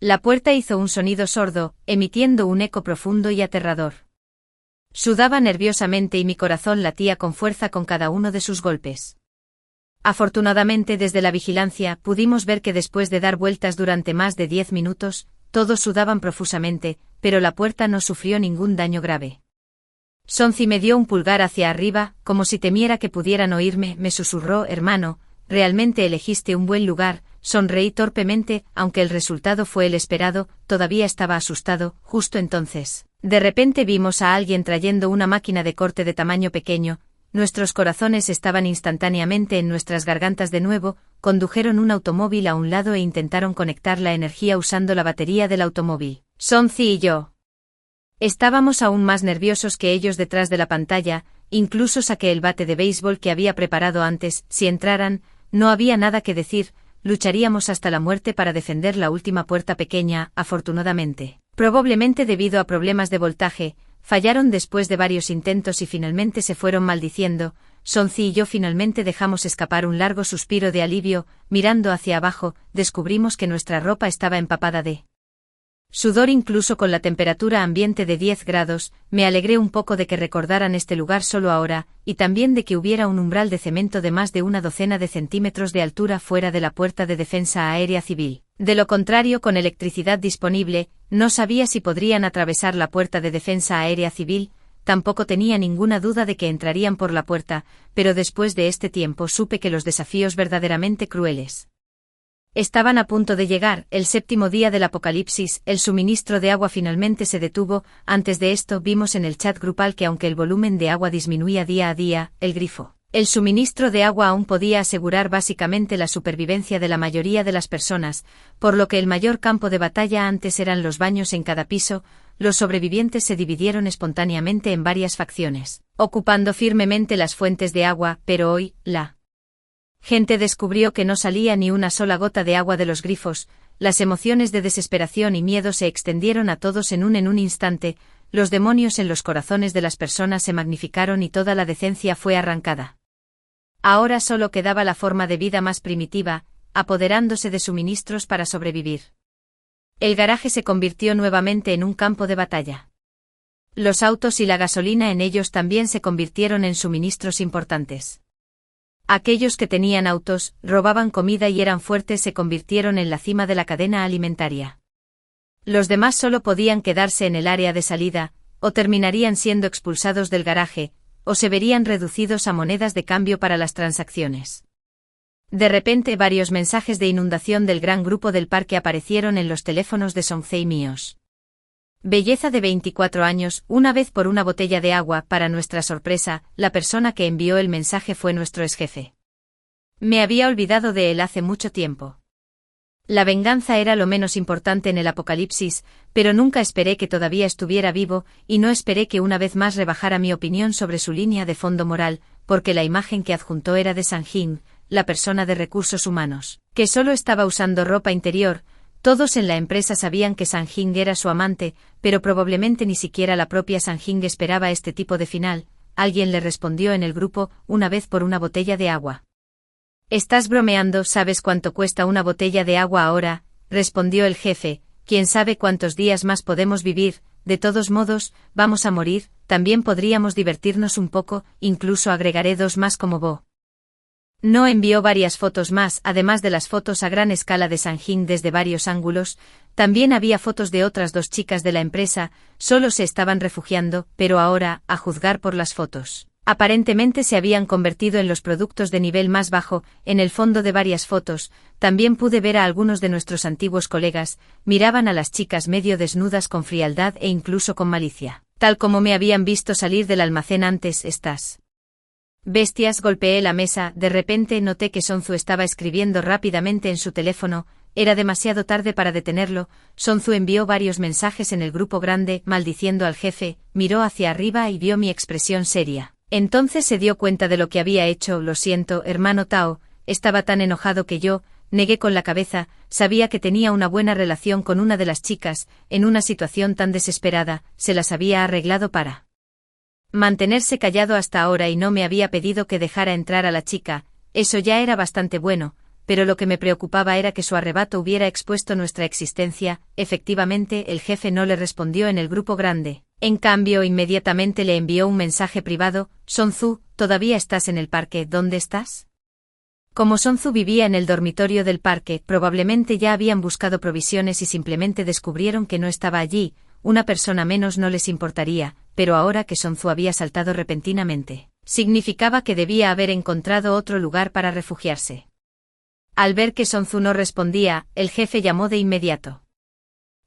La puerta hizo un sonido sordo, emitiendo un eco profundo y aterrador. Sudaba nerviosamente y mi corazón latía con fuerza con cada uno de sus golpes. Afortunadamente, desde la vigilancia pudimos ver que después de dar vueltas durante más de 10 minutos, todos sudaban profusamente, pero la puerta no sufrió ningún daño grave. Sonzi me dio un pulgar hacia arriba, como si temiera que pudieran oírme. Me susurró: hermano, realmente elegiste un buen lugar. Sonreí torpemente, aunque el resultado fue el esperado, todavía estaba asustado. Justo entonces, de repente vimos a alguien trayendo una máquina de corte de tamaño pequeño. Nuestros corazones estaban instantáneamente en nuestras gargantas de nuevo. Condujeron un automóvil a un lado e intentaron conectar la energía usando la batería del automóvil. Sonzi y yo estábamos aún más nerviosos que ellos detrás de la pantalla. Incluso saqué el bate de béisbol que había preparado antes. Si entraran, no había nada que decir. Lucharíamos hasta la muerte para defender la última puerta pequeña. Afortunadamente, probablemente debido a problemas de voltaje, fallaron después de varios intentos y finalmente se fueron maldiciendo. Sonzi y yo finalmente dejamos escapar un largo suspiro de alivio. Mirando hacia abajo, descubrimos que nuestra ropa estaba empapada de sudor incluso con la temperatura ambiente de 10 grados. Me alegré un poco de que recordaran este lugar solo ahora, y también de que hubiera un umbral de cemento de más de una docena de centímetros de altura fuera de la puerta de defensa aérea civil. De lo contrario, con electricidad disponible, no sabía si podrían atravesar la puerta de defensa aérea civil. Tampoco tenía ninguna duda de que entrarían por la puerta, pero después de este tiempo supe que los desafíos verdaderamente crueles estaban a punto de llegar. El séptimo día del apocalipsis, el suministro de agua finalmente se detuvo. Antes de esto vimos en el chat grupal que aunque el volumen de agua disminuía día a día, el suministro de agua aún podía asegurar básicamente la supervivencia de la mayoría de las personas, por lo que el mayor campo de batalla antes eran los baños en cada piso. Los sobrevivientes se dividieron espontáneamente en varias facciones, ocupando firmemente las fuentes de agua, pero hoy, la gente descubrió que no salía ni una sola gota de agua de los grifos. Las emociones de desesperación y miedo se extendieron a todos en un instante. Los demonios en los corazones de las personas se magnificaron y toda la decencia fue arrancada. Ahora solo quedaba la forma de vida más primitiva, apoderándose de suministros para sobrevivir. El garaje se convirtió nuevamente en un campo de batalla. Los autos y la gasolina en ellos también se convirtieron en suministros importantes. Aquellos que tenían autos, robaban comida y eran fuertes se convirtieron en la cima de la cadena alimentaria. Los demás solo podían quedarse en el área de salida, o terminarían siendo expulsados del garaje, o se verían reducidos a monedas de cambio para las transacciones. De repente varios mensajes de inundación del gran grupo del parque aparecieron en los teléfonos de Sonce y míos. Belleza de 24 años, una vez por una botella de agua. Para nuestra sorpresa, la persona que envió el mensaje fue nuestro exjefe. Me había olvidado de él hace mucho tiempo. La venganza era lo menos importante en el apocalipsis, pero nunca esperé que todavía estuviera vivo, y no esperé que una vez más rebajara mi opinión sobre su línea de fondo moral, porque la imagen que adjuntó era de Sang-Jin, la persona de recursos humanos, que solo estaba usando ropa interior. Todos en la empresa sabían que Sang-Jin era su amante, pero probablemente ni siquiera la propia Sang-Jin esperaba este tipo de final. Alguien le respondió en el grupo, una vez por una botella de agua. «Estás bromeando, ¿sabes cuánto cuesta una botella de agua ahora?», respondió el jefe. «¿Quién sabe cuántos días más podemos vivir? De todos modos, vamos a morir, también podríamos divertirnos un poco, incluso agregaré 2 más como Bo». No envió varias fotos más, además de las fotos a gran escala de Sang-Jin desde varios ángulos. También había fotos de otras 2 chicas de la empresa, solo se estaban refugiando, pero ahora, a juzgar por las fotos, aparentemente se habían convertido en los productos de nivel más bajo. En el fondo de varias fotos, también pude ver a algunos de nuestros antiguos colegas, miraban a las chicas medio desnudas con frialdad e incluso con malicia, tal como me habían visto salir del almacén antes. «Estas bestias», golpeé la mesa. De repente noté que Sonzu estaba escribiendo rápidamente en su teléfono. Era demasiado tarde para detenerlo. Sonzu envió varios mensajes en el grupo grande, maldiciendo al jefe, miró hacia arriba y vio mi expresión seria. Entonces se dio cuenta de lo que había hecho. «Lo siento, hermano Tao», estaba tan enojado que yo, negué con la cabeza. Sabía que tenía una buena relación con una de las chicas, en una situación tan desesperada, se las había arreglado para mantenerse callado hasta ahora y no me había pedido que dejara entrar a la chica. Eso ya era bastante bueno, pero lo que me preocupaba era que su arrebato hubiera expuesto nuestra existencia. Efectivamente, el jefe no le respondió en el grupo grande. En cambio, inmediatamente le envió un mensaje privado: «Sonzu, ¿todavía estás en el parque? ¿Dónde estás?». Como Sonzu vivía en el dormitorio del parque, probablemente ya habían buscado provisiones y simplemente descubrieron que no estaba allí. Una persona menos no les importaría, pero ahora que Sonzu había saltado repentinamente, significaba que debía haber encontrado otro lugar para refugiarse. Al ver que Sonzu no respondía, el jefe llamó de inmediato.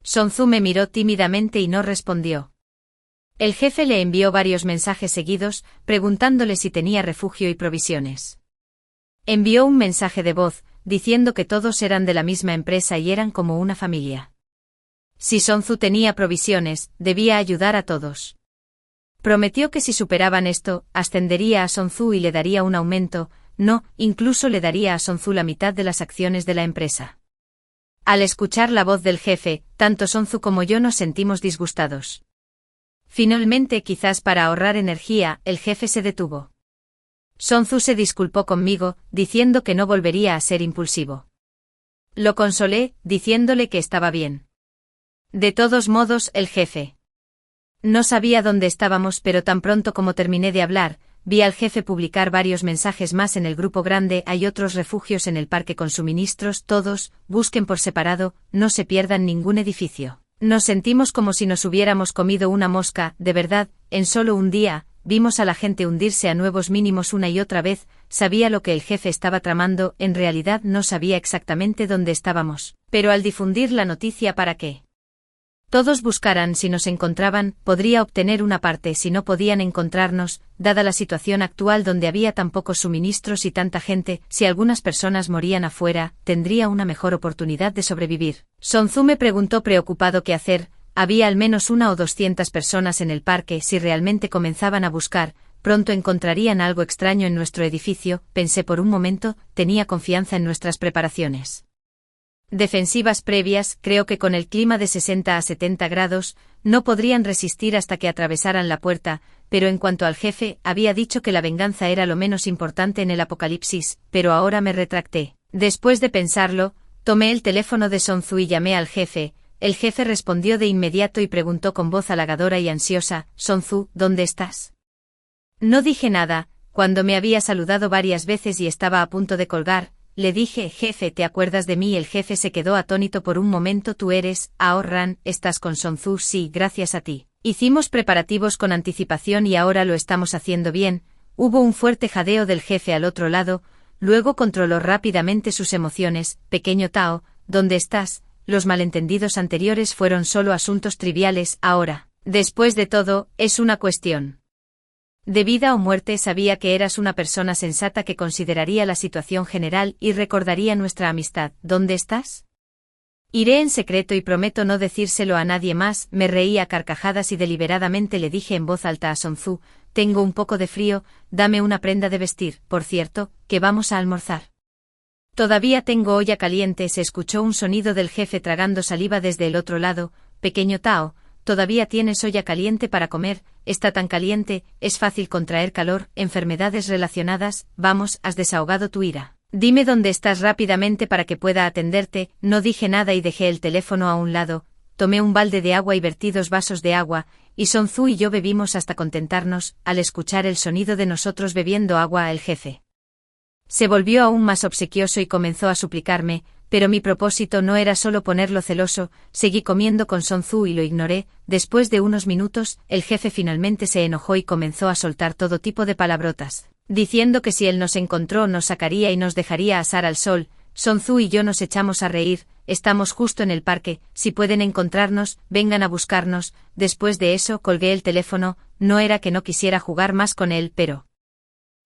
Sonzu me miró tímidamente y no respondió. El jefe le envió varios mensajes seguidos, preguntándole si tenía refugio y provisiones. Envió un mensaje de voz, diciendo que todos eran de la misma empresa y eran como una familia. Si Sonzu tenía provisiones, debía ayudar a todos. Prometió que si superaban esto, ascendería a Sonzu y le daría un aumento. No, incluso le daría a Sonzu la mitad de las acciones de la empresa. Al escuchar la voz del jefe, tanto Sonzu como yo nos sentimos disgustados. Finalmente, quizás para ahorrar energía, el jefe se detuvo. Sonzu se disculpó conmigo, diciendo que no volvería a ser impulsivo. Lo consolé, diciéndole que estaba bien. De todos modos, el jefe no sabía dónde estábamos, pero tan pronto como terminé de hablar, vi al jefe publicar varios mensajes más en el grupo grande. «Hay otros refugios en el parque con suministros, todos, busquen por separado, no se pierdan ningún edificio». Nos sentimos como si nos hubiéramos comido una mosca. De verdad, en solo un día, vimos a la gente hundirse a nuevos mínimos una y otra vez. Sabía lo que el jefe estaba tramando, en realidad no sabía exactamente dónde estábamos, pero al difundir la noticia para que todos buscaran si nos encontraban, podría obtener una parte. Si no podían encontrarnos, dada la situación actual donde había tan pocos suministros y tanta gente, si algunas personas morían afuera, tendría una mejor oportunidad de sobrevivir. Sonzu me preguntó preocupado qué hacer. Había al menos 1 o 200 personas en el parque. Si realmente comenzaban a buscar, pronto encontrarían algo extraño en nuestro edificio. Pensé por un momento, tenía confianza en nuestras preparaciones defensivas previas. Creo que con el clima de 60 a 70 grados, no podrían resistir hasta que atravesaran la puerta, pero en cuanto al jefe, había dicho que la venganza era lo menos importante en el apocalipsis, pero ahora me retracté. Después de pensarlo, tomé el teléfono de Sonzu y llamé al jefe. El jefe respondió de inmediato y preguntó con voz halagadora y ansiosa: «Sonzu, ¿dónde estás?». No dije nada. Cuando me había saludado varias veces y estaba a punto de colgar, le dije: jefe, ¿te acuerdas de mí? El jefe se quedó atónito por un momento. ¿Tú eres Aorran? ¿Estás con Sonzu? Sí, gracias a ti. Hicimos preparativos con anticipación y ahora lo estamos haciendo bien. Hubo un fuerte jadeo del jefe al otro lado, luego controló rápidamente sus emociones. Pequeño Tao, ¿dónde estás? Los malentendidos anteriores fueron solo asuntos triviales. Ahora, después de todo, es una cuestión de vida o muerte. Sabía que eras una persona sensata que consideraría la situación general y recordaría nuestra amistad. ¿Dónde estás? Iré en secreto y prometo no decírselo a nadie más. Me reí a carcajadas y deliberadamente le dije en voz alta a Sonzu: tengo un poco de frío, dame una prenda de vestir. Por cierto, que vamos a almorzar. Todavía tengo olla caliente. Se escuchó un sonido del jefe tragando saliva desde el otro lado. Pequeño Tao, ¿todavía tienes olla caliente para comer? Está tan caliente, es fácil contraer calor, enfermedades relacionadas. Vamos, has desahogado tu ira. Dime dónde estás rápidamente para que pueda atenderte. No dije nada y dejé el teléfono a un lado. Tomé un balde de agua y vertí 2 vasos de agua, y Sonzu y yo bebimos hasta contentarnos. Al escuchar el sonido de nosotros bebiendo agua, el jefe se volvió aún más obsequioso y comenzó a suplicarme, pero mi propósito no era solo ponerlo celoso. Seguí comiendo con Sonzu y lo ignoré. Después de unos minutos, el jefe finalmente se enojó y comenzó a soltar todo tipo de palabrotas, diciendo que si él nos encontró nos sacaría y nos dejaría asar al sol. Sonzu y yo nos echamos a reír. Estamos justo en el parque, si pueden encontrarnos, vengan a buscarnos. Después de eso colgué el teléfono. No era que no quisiera jugar más con él, pero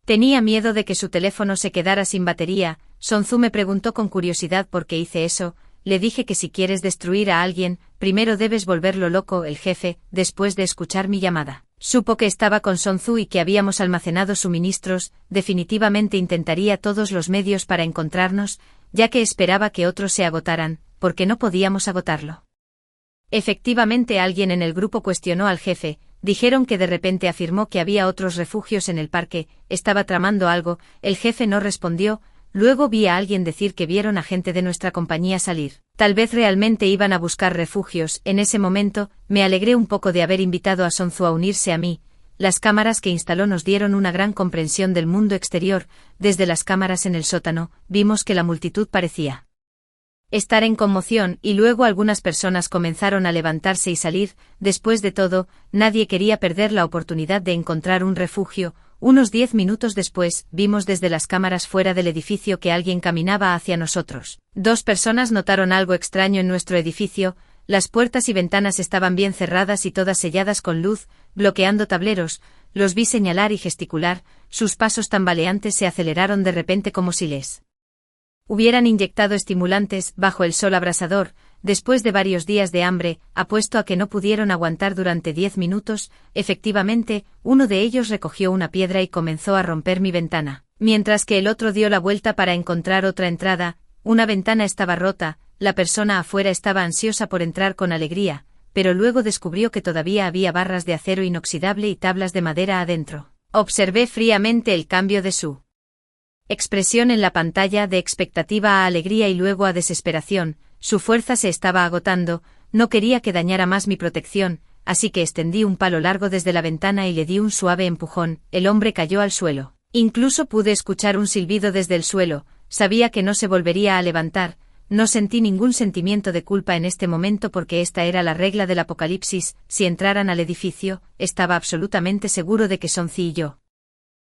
tenía miedo de que su teléfono se quedara sin batería. Sonzu me preguntó con curiosidad por qué hice eso. Le dije que si quieres destruir a alguien, primero debes volverlo loco. El jefe, después de escuchar mi llamada, supo que estaba con Sonzu y que habíamos almacenado suministros. Definitivamente intentaría todos los medios para encontrarnos, ya que esperaba que otros se agotaran, porque no podíamos agotarlo. Efectivamente, alguien en el grupo cuestionó al jefe. Dijeron que de repente afirmó que había otros refugios en el parque. Estaba tramando algo. El jefe no respondió. Luego vi a alguien decir que vieron a gente de nuestra compañía salir. Tal vez realmente iban a buscar refugios. En ese momento, me alegré un poco de haber invitado a Sonzu a unirse a mí. Las cámaras que instaló nos dieron una gran comprensión del mundo exterior. Desde las cámaras en el sótano, vimos que la multitud parecía estar en conmoción, y luego algunas personas comenzaron a levantarse y salir. Después de todo, nadie quería perder la oportunidad de encontrar un refugio. Unos 10 minutos después, vimos desde las cámaras fuera del edificio que alguien caminaba hacia nosotros. 2 personas notaron algo extraño en nuestro edificio. Las puertas y ventanas estaban bien cerradas y todas selladas con luz, bloqueando tableros. Los vi señalar y gesticular. Sus pasos tambaleantes se aceleraron de repente como si les hubieran inyectado estimulantes. Bajo el sol abrasador, después de varios días de hambre, apuesto a que no pudieron aguantar durante 10 minutos. Efectivamente, uno de ellos recogió una piedra y comenzó a romper mi ventana, mientras que el otro dio la vuelta para encontrar otra entrada. Una ventana estaba rota. La persona afuera estaba ansiosa por entrar con alegría, pero luego descubrió que todavía había barras de acero inoxidable y tablas de madera adentro. Observé fríamente el cambio de su expresión en la pantalla, de expectativa a alegría y luego a desesperación. Su fuerza se estaba agotando. No quería que dañara más mi protección, así que extendí un palo largo desde la ventana y le di un suave empujón. El hombre cayó al suelo. Incluso pude escuchar un silbido desde el suelo. Sabía que no se volvería a levantar. No sentí ningún sentimiento de culpa en este momento porque esta era la regla del apocalipsis. Si entraran al edificio, estaba absolutamente seguro de que Sonzi y yo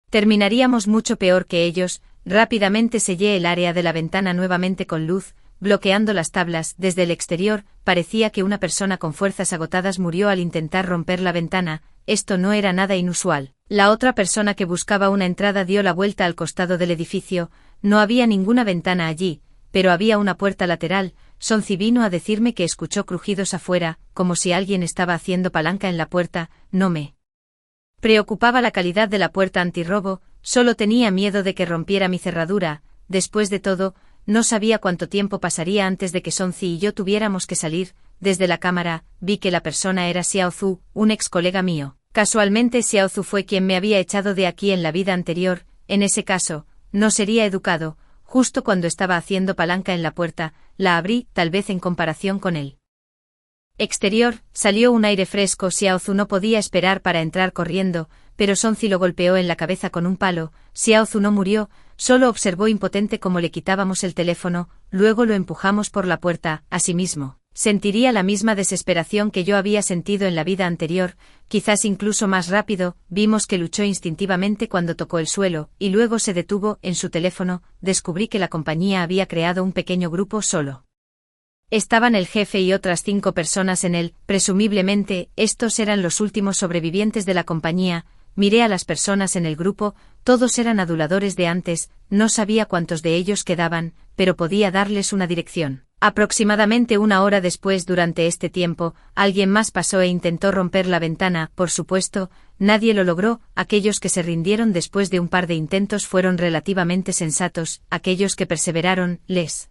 terminaríamos mucho peor que ellos. Rápidamente sellé el área de la ventana nuevamente con luz, bloqueando las tablas. Desde el exterior, parecía que una persona con fuerzas agotadas murió al intentar romper la ventana. Esto no era nada inusual. La otra persona que buscaba una entrada dio la vuelta al costado del edificio. No había ninguna ventana allí, pero había una puerta lateral. Sonzi vino a decirme que escuchó crujidos afuera, como si alguien estaba haciendo palanca en la puerta. No me preocupaba la calidad de la puerta antirrobo, solo tenía miedo de que rompiera mi cerradura. Después de todo, no sabía cuánto tiempo pasaría antes de que Sonzi y yo tuviéramos que salir. Desde la cámara, vi que la persona era Xiaozu, un ex colega mío. Casualmente Xiaozu fue quien me había echado de aquí en la vida anterior. En ese caso, no sería educado. Justo cuando estaba haciendo palanca en la puerta, la abrí. Tal vez en comparación con él exterior, salió un aire fresco. Xiaozu no podía esperar para entrar corriendo. pero Sonzi lo golpeó en la cabeza con un palo. Xiaozu no murió, solo observó impotente cómo le quitábamos el teléfono, luego lo empujamos por la puerta. Asimismo, sentiría la misma desesperación que yo había sentido en la vida anterior, quizás incluso más rápido. Vimos que luchó instintivamente cuando tocó el suelo, y luego se detuvo. En su teléfono, descubrí que la compañía había creado un pequeño grupo solo. Estaban el jefe y otras 5 personas en él, presumiblemente, estos eran los últimos sobrevivientes de la compañía. Miré a las personas en el grupo, todos eran aduladores de antes, no sabía cuántos de ellos quedaban, pero podía darles una dirección. Aproximadamente 1 hora después, durante este tiempo, alguien más pasó e intentó romper la ventana. Por supuesto, nadie lo logró. Aquellos que se rindieron después de un par de intentos fueron relativamente sensatos. Aquellos que perseveraron, les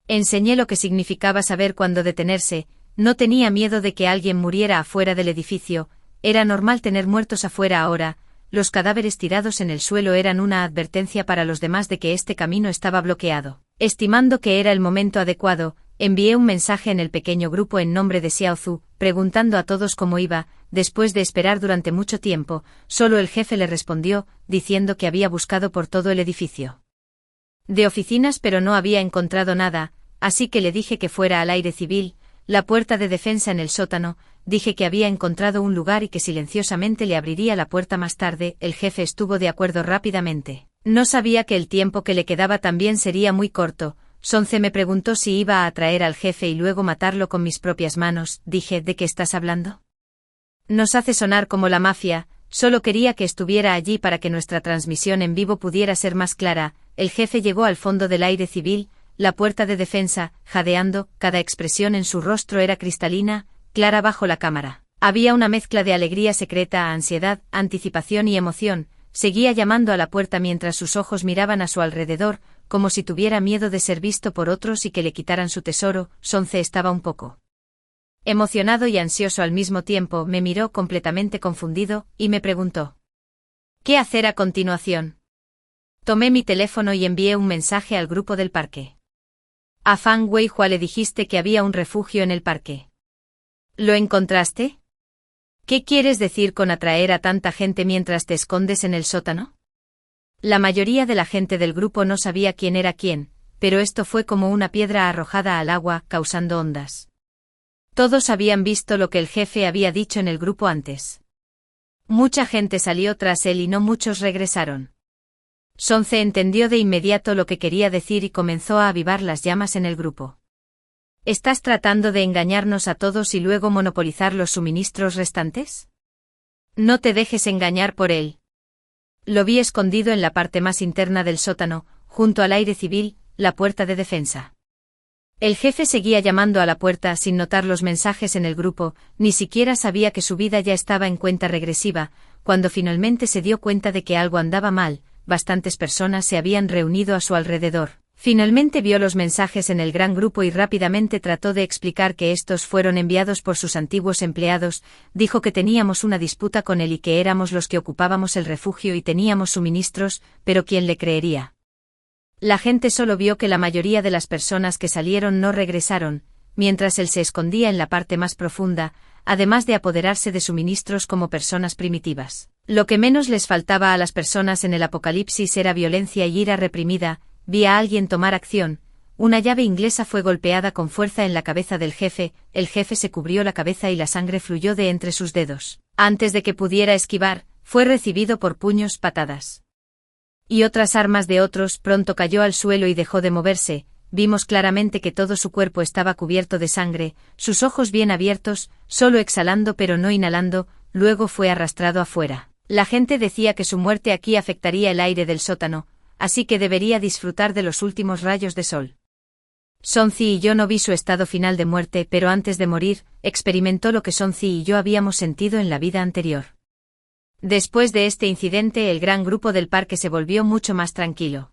enseñé lo que significaba saber cuándo detenerse. No tenía miedo de que alguien muriera afuera del edificio. Era normal tener muertos afuera ahora. Los cadáveres tirados en el suelo eran una advertencia para los demás de que este camino estaba bloqueado. Estimando que era el momento adecuado, envié un mensaje en el pequeño grupo en nombre de Xiaozu, preguntando a todos cómo iba. Después de esperar durante mucho tiempo, solo el jefe le respondió, diciendo que había buscado por todo el edificio de oficinas pero no había encontrado nada, así que le dije que fuera al aire civil, la puerta de defensa en el sótano. Dije que había encontrado un lugar y que silenciosamente le abriría la puerta más tarde. El jefe estuvo de acuerdo rápidamente. No sabía que el tiempo que le quedaba también sería muy corto. Sonce me preguntó si iba a atraer al jefe y luego matarlo con mis propias manos. Dije, ¿de qué estás hablando? Nos hace sonar como la mafia. Solo quería que estuviera allí para que nuestra transmisión en vivo pudiera ser más clara. El jefe llegó al fondo del aire civil, la puerta de defensa, jadeando. Cada expresión en su rostro era cristalina, clara bajo la cámara. Había una mezcla de alegría secreta, ansiedad, anticipación y emoción. Seguía llamando a la puerta mientras sus ojos miraban a su alrededor, como si tuviera miedo de ser visto por otros y que le quitaran su tesoro. Sonce estaba un poco emocionado y ansioso al mismo tiempo. Me miró completamente confundido, y me preguntó: ¿qué hacer a continuación? Tomé mi teléfono y envié un mensaje al grupo del parque. A Fang Weihua le dijiste que había un refugio en el parque. ¿Lo encontraste? ¿Qué quieres decir con atraer a tanta gente mientras te escondes en el sótano? La mayoría de la gente del grupo no sabía quién era quién, pero esto fue como una piedra arrojada al agua, causando ondas. Todos habían visto lo que el jefe había dicho en el grupo antes. Mucha gente salió tras él y no muchos regresaron. Sonce entendió de inmediato lo que quería decir y comenzó a avivar las llamas en el grupo. ¿Estás tratando de engañarnos a todos y luego monopolizar los suministros restantes? No te dejes engañar por él. Lo vi escondido en la parte más interna del sótano, junto al aire civil, la puerta de defensa. El jefe seguía llamando a la puerta sin notar los mensajes en el grupo, ni siquiera sabía que su vida ya estaba en cuenta regresiva. Cuando finalmente se dio cuenta de que algo andaba mal, bastantes personas se habían reunido a su alrededor. Finalmente vio los mensajes en el gran grupo y rápidamente trató de explicar que estos fueron enviados por sus antiguos empleados. Dijo que teníamos una disputa con él y que éramos los que ocupábamos el refugio y teníamos suministros, pero ¿quién le creería? La gente solo vio que la mayoría de las personas que salieron no regresaron, mientras él se escondía en la parte más profunda, además de apoderarse de suministros como personas primitivas. Lo que menos les faltaba a las personas en el apocalipsis era violencia y ira reprimida. Vi a alguien tomar acción. Una llave inglesa fue golpeada con fuerza en la cabeza del jefe. El jefe se cubrió la cabeza y la sangre fluyó de entre sus dedos. Antes de que pudiera esquivar, fue recibido por puños, patadas y otras armas de otros. Pronto cayó al suelo y dejó de moverse. Vimos claramente que todo su cuerpo estaba cubierto de sangre, sus ojos bien abiertos, solo exhalando pero no inhalando. Luego fue arrastrado afuera. La gente decía que su muerte aquí afectaría el aire del sótano, así que debería disfrutar de los últimos rayos de sol. Sonzi y yo no vi su estado final de muerte, pero antes de morir, experimentó lo que Sonzi y yo habíamos sentido en la vida anterior. Después de este incidente, el gran grupo del parque se volvió mucho más tranquilo.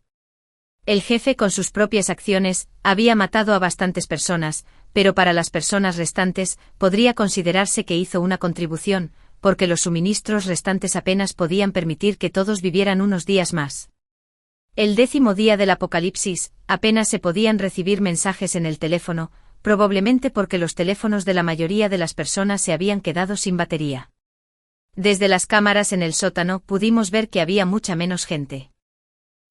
El jefe, con sus propias acciones, había matado a bastantes personas, pero para las personas restantes, podría considerarse que hizo una contribución, porque los suministros restantes apenas podían permitir que todos vivieran unos días más. El 10º día del apocalipsis, apenas se podían recibir mensajes en el teléfono, probablemente porque los teléfonos de la mayoría de las personas se habían quedado sin batería. Desde las cámaras en el sótano pudimos ver que había mucha menos gente.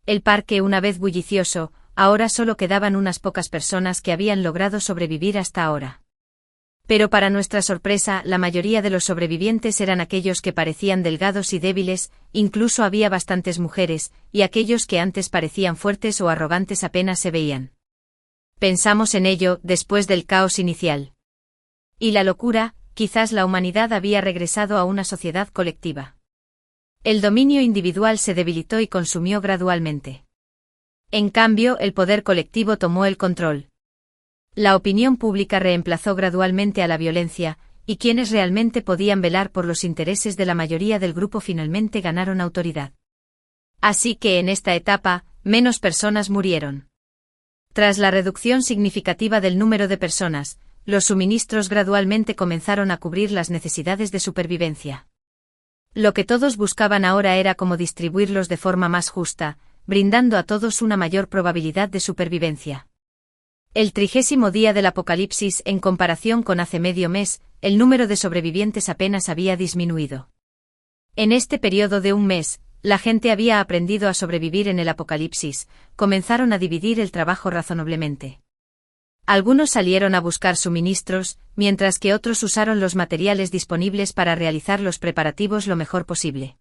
El parque, una vez bullicioso, ahora solo quedaban unas pocas personas que habían logrado sobrevivir hasta ahora. Pero para nuestra sorpresa, la mayoría de los sobrevivientes eran aquellos que parecían delgados y débiles, incluso había bastantes mujeres, y aquellos que antes parecían fuertes o arrogantes apenas se veían. Pensamos en ello, después del caos inicial. Y la locura, quizás la humanidad había regresado a una sociedad colectiva. El dominio individual se debilitó y consumió gradualmente. En cambio, el poder colectivo tomó el control. La opinión pública reemplazó gradualmente a la violencia, y quienes realmente podían velar por los intereses de la mayoría del grupo finalmente ganaron autoridad. Así que en esta etapa, menos personas murieron. Tras la reducción significativa del número de personas, los suministros gradualmente comenzaron a cubrir las necesidades de supervivencia. Lo que todos buscaban ahora era cómo distribuirlos de forma más justa, brindando a todos una mayor probabilidad de supervivencia. El 30º día del apocalipsis, en comparación con hace medio mes, el número de sobrevivientes apenas había disminuido. En este periodo de un mes, la gente había aprendido a sobrevivir en el apocalipsis, comenzaron a dividir el trabajo razonablemente. Algunos salieron a buscar suministros, mientras que otros usaron los materiales disponibles para realizar los preparativos lo mejor posible.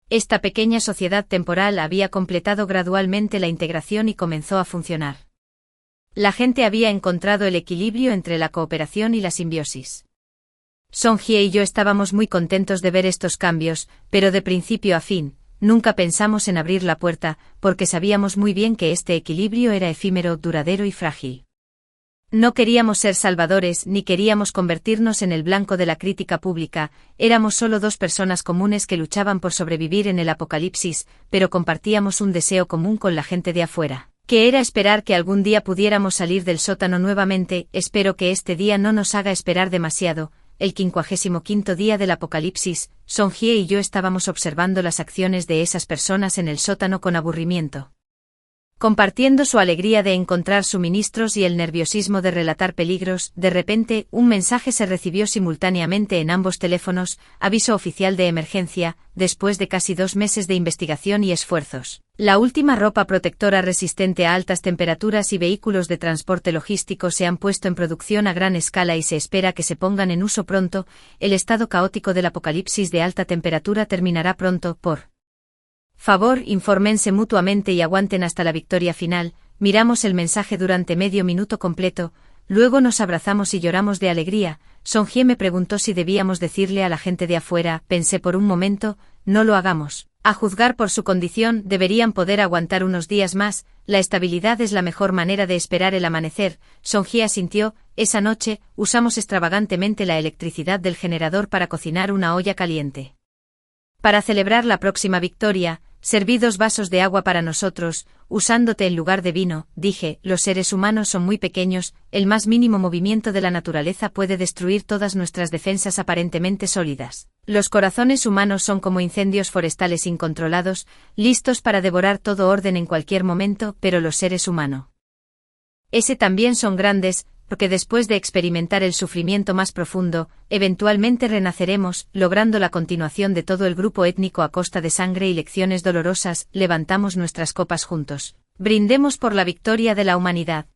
Esta pequeña sociedad temporal había completado gradualmente la integración y comenzó a funcionar. La gente había encontrado el equilibrio entre la cooperación y la simbiosis. Songjie y yo estábamos muy contentos de ver estos cambios, pero de principio a fin, nunca pensamos en abrir la puerta, porque sabíamos muy bien que este equilibrio era efímero, duradero y frágil. No queríamos ser salvadores ni queríamos convertirnos en el blanco de la crítica pública, éramos solo dos personas comunes que luchaban por sobrevivir en el apocalipsis, pero compartíamos un deseo común con la gente de afuera, que era esperar que algún día pudiéramos salir del sótano nuevamente. Espero que este día no nos haga esperar demasiado. El 55º día del apocalipsis, Songjie y yo estábamos observando las acciones de esas personas en el sótano con aburrimiento. Compartiendo su alegría de encontrar suministros y el nerviosismo de relatar peligros, de repente, un mensaje se recibió simultáneamente en ambos teléfonos: aviso oficial de emergencia, después de casi 2 meses de investigación y esfuerzos. La última ropa protectora resistente a altas temperaturas y vehículos de transporte logístico se han puesto en producción a gran escala y se espera que se pongan en uso pronto. El estado caótico del apocalipsis de alta temperatura terminará pronto. Por favor, infórmense mutuamente y aguanten hasta la victoria final. Miramos el mensaje durante medio minuto completo, luego nos abrazamos y lloramos de alegría. Songjie me preguntó si debíamos decirle a la gente de afuera. Pensé por un momento, no lo hagamos. A juzgar por su condición, deberían poder aguantar unos días más. La estabilidad es la mejor manera de esperar el amanecer. Songjie asintió. Esa noche, usamos extravagantemente la electricidad del generador para cocinar una olla caliente. Para celebrar la próxima victoria, serví 2 vasos de agua para nosotros, usando té en lugar de vino. Dije, los seres humanos son muy pequeños, el más mínimo movimiento de la naturaleza puede destruir todas nuestras defensas aparentemente sólidas. Los corazones humanos son como incendios forestales incontrolados, listos para devorar todo orden en cualquier momento, pero los seres humanos también son grandes, porque después de experimentar el sufrimiento más profundo, eventualmente renaceremos, logrando la continuación de todo el grupo étnico a costa de sangre y lecciones dolorosas. Levantamos nuestras copas juntos. Brindemos por la victoria de la humanidad.